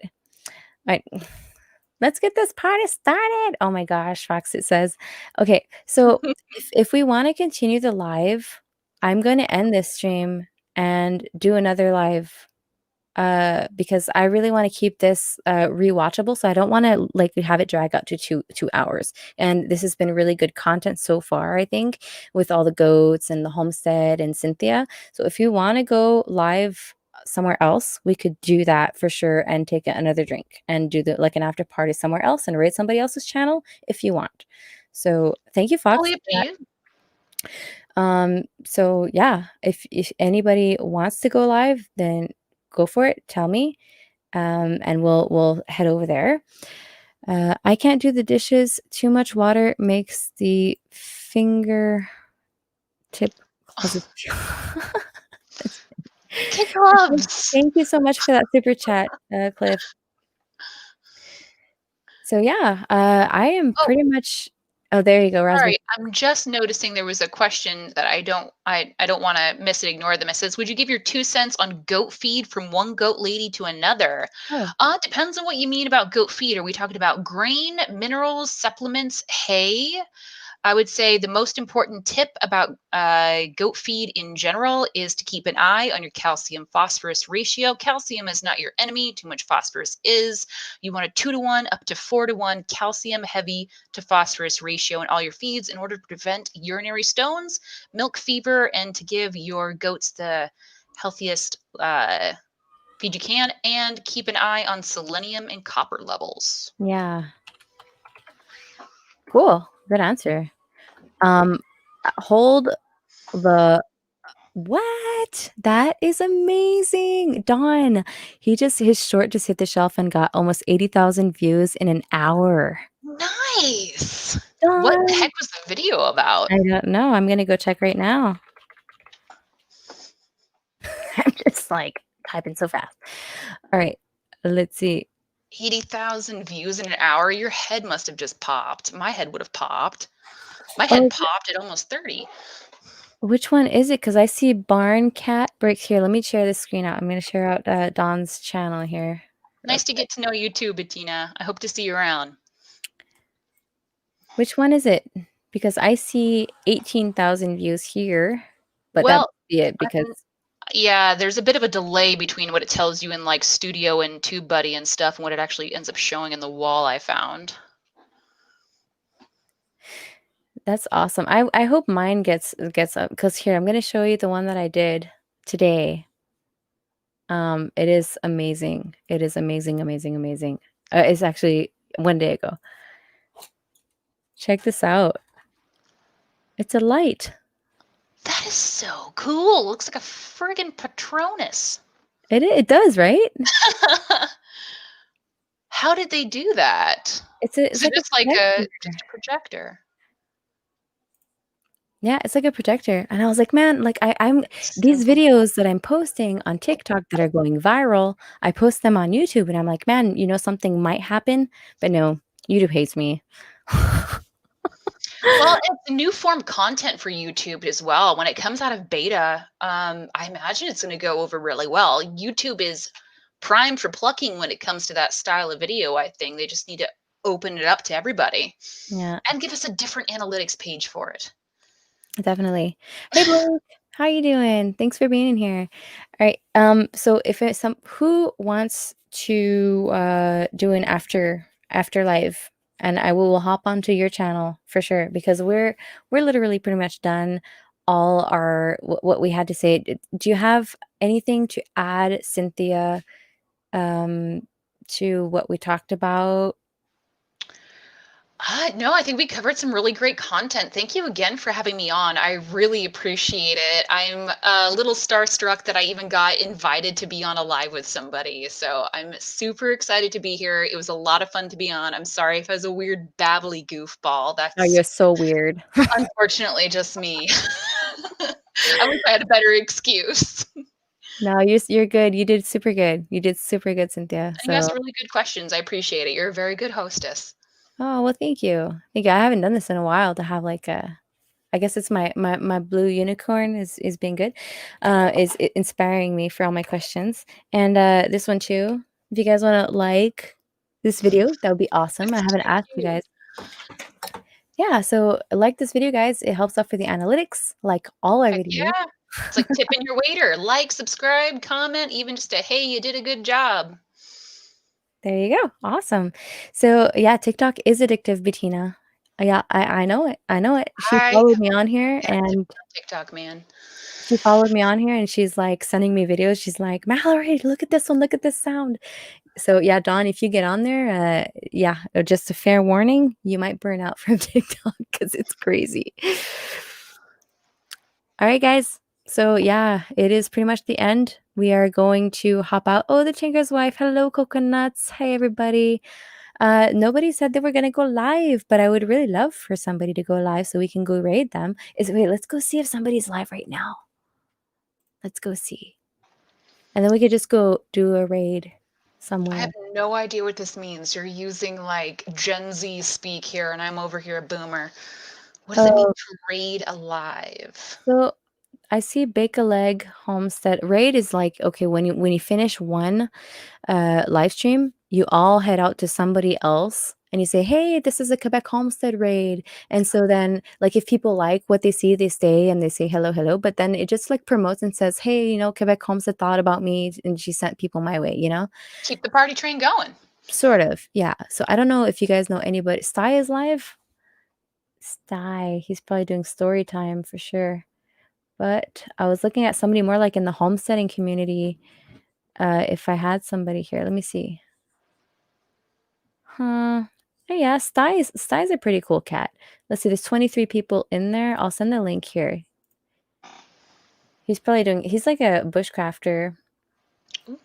Alright, let's get this party started. Oh my gosh, Fox, it says. Okay, so if we wanna continue the live, I'm gonna end this stream and do another live, because I really wanna keep this, rewatchable, so I don't wanna, like, have it drag out to 2 hours, and this has been really good content so far, I think, with all the goats and the homestead and Cynthia, so if you wanna go live somewhere else, we could do that for sure and take another drink and do like, an after party somewhere else and raid somebody else's channel if you want. So, thank you, Fox, Totally up for to that. you. So yeah, if anybody wants to go live, then go for it, tell me, and we'll head over there. I can't do the dishes. Too much water makes the finger tip causes That's Kid okay. gloves. Thank you so much for that super chat, Cliff. So yeah, I am Oh, pretty much Oh, there you go, raspberry. Sorry, I'm just noticing there was a question that I don't want to miss it, ignore them. It says, "Would you give your 2 cents on goat feed from one goat lady to another?" Oh, Depends on what you mean about goat feed. Are we talking about grain, minerals, supplements, hay? I would say the most important tip about goat feed in general is to keep an eye on your calcium phosphorus ratio. Calcium is not your enemy, too much phosphorus is. You want a 2 to 1 up to 4 to 1 calcium heavy to phosphorus ratio in all your feeds in order to prevent urinary stones, milk fever, and to give your goats the healthiest feed you can, and keep an eye on selenium and copper levels. yeah. Cool. Good answer. Um, hold the what? That is amazing. Don, his short just hit the shelf and got almost 80,000 views in an hour. Nice. What the Don. heck was the video about? I don't know. I'm gonna go check right now. I'm just like typing so fast. All right. Let's see. 80,000 views in an hour? Your head must have just popped. My head would have popped. My Oh, head popped at almost 30. which one is it? Because I see Barn Cat Breaks here. Let me share this screen out. I'm gonna share out Don's channel here. Real Nice to quick. get to know you too, Bettina. I hope to see you around. Which one is it? Because I see 18,000 views here, but that Well, must be it because I'm yeah, there's a bit of a delay between what it tells you in like Studio and TubeBuddy and stuff and what it actually ends up showing in the wall I found. that's awesome. I hope mine gets up because here I'm gonna show you the one that I did today. It is amazing. It is amazing, amazing, amazing. It's actually 1 day ago. Check this out. It's a light. That is so cool. Looks like a friggin' Patronus. It does, right? How did they do that? It's Is it like a just like projector. just a projector? Yeah, it's like a projector. And I was like, man, like I'm So these cool. videos that I'm posting on TikTok that are going viral, I post them on YouTube and I'm like, man, something might happen, but no, YouTube hates me. Well, it's a new form content for YouTube as well. When it comes out of beta, I imagine it's gonna go over really well. YouTube is primed for plucking when it comes to that style of video, I think. They just need to open it up to everybody Yeah, and give us a different analytics page for it. definitely. Hey Blake, how you doing? Thanks for being in here. All right. So if it's some who wants to do an after live, and I will hop onto your channel for sure because we're literally pretty much done all our what we had to say. Do you have anything to add, Cynthia, to what we talked about? No, I think we covered some really great content. Thank you again for having me on. I really appreciate it. I'm a little starstruck that I even got invited to be on a live with somebody. So I'm super excited to be here. It was a lot of fun to be on. I'm sorry if I was a weird babbly goofball. Oh, That's you're so weird. unfortunately just me. I wish I had a better excuse. No, you're good. You did super good. You did super good, Cynthia. And you asked So, really good questions. I appreciate it. You're a very good hostess. oh well, thank you. Thank you. I haven't done this in a while to have like a. I guess it's my blue unicorn is being good, inspiring me for all my questions, and this one too. If you guys want to like this video, that would be awesome. I haven't Thank asked you you. guys. Yeah, so like this video, guys. It helps out for the analytics, like all our Heck videos. yeah. It's like tipping your waiter. Like, subscribe, comment, even just a hey, you did a good job. There you go. Awesome. So yeah, TikTok is addictive, Bettina. Yeah, I know it. I know it. She I followed me on here am and addicted on TikTok, man. she followed me on here and she's like sending me videos. She's like, Mallory, look at this one, look at this sound. So yeah, Dawn, if you get on there, yeah, just a fair warning, you might burn out from TikTok because it's crazy. All right, guys. So yeah, it is pretty much the end. We are going to hop out. Oh, the Tinker's wife. Hello, coconuts. Hey, everybody. Nobody said they were gonna go live, but I would really love for somebody to go live so we can go raid them. Wait, let's go see if somebody's live right now. Let's go see. And then we could just go do a raid. I have somewhere. no idea what this means. You're using like Gen Z speak here, and I'm over here a boomer. What does it mean Oh, to raid alive? so I see Bake a Leg Homestead. Raid is like, okay, when you finish one live stream, you all head out to somebody else and you say, "Hey, this is a Quebec Homestead raid." And so then, like, if people like what they see, they stay and they say hello, hello. But then it just like promotes and says, "Hey, Quebec Homestead thought about me and she sent people my way." Keep the party train going. Sort of, yeah. So I don't know if you guys know anybody. Sty is live. Sty, he's probably doing story time for sure. But I was looking at somebody more like in the homesteading community. If I had somebody here, let me see. Huh. Oh, yeah, Sty's a pretty cool cat. Let's see, there's 23 people in there. I'll send the link here. He's like a bushcrafter. Ooh.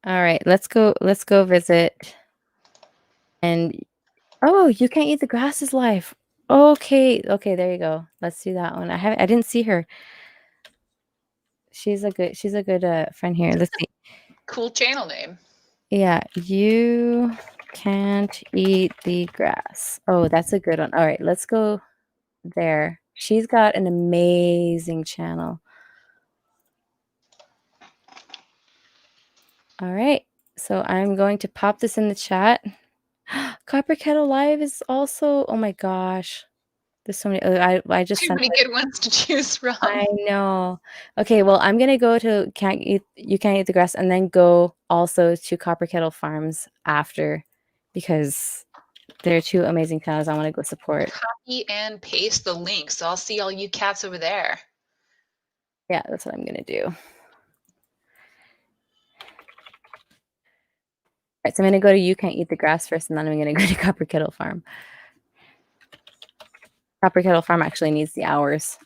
All right, let's go visit. And oh, you can't eat the grass is life. Okay, okay, there you go. Let's do that one. I didn't see her. She's a good friend here. Let's see. Cool channel name. Yeah, you can't eat the grass. Oh, that's a good one. All right, let's go there. She's got an amazing channel. All right, so I'm going to pop this in the chat. Copper Kettle Live is also, oh my gosh, there's so many. I just Too sent many it. good ones to choose I from. know. Okay, well, I'm gonna go to You Can't Eat the Grass and then go also to Copper Kettle Farms after because they're two amazing channels I want to go support. Copy and paste the link, so I'll see all you cats over there. Yeah, that's what I'm gonna do. All right, so I'm gonna go to You Can't Eat the Grass first, and then I'm gonna go to Copper Kettle Farm. Copper Kettle Farm actually needs the hours.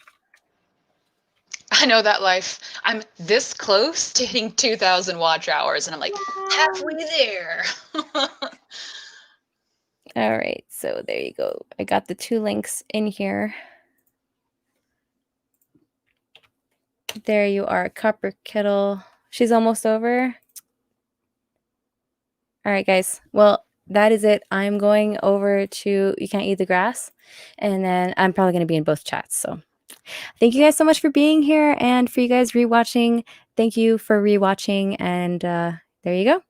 I know that life. I'm this close to hitting 2,000 watch hours, and I'm like halfway there. All right, so there you go. I got the two links in here. There you are, Copper Kettle. She's almost over. All right, guys. Well, that is it. I'm going over to You Can't Eat the Grass, and then I'm probably going to be in both chats. So thank you guys so much for being here, and for you guys rewatching. Thank you for rewatching, and there you go.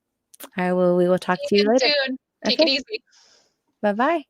We will talk See to you you later. again soon. Take it Okay. easy. Bye bye.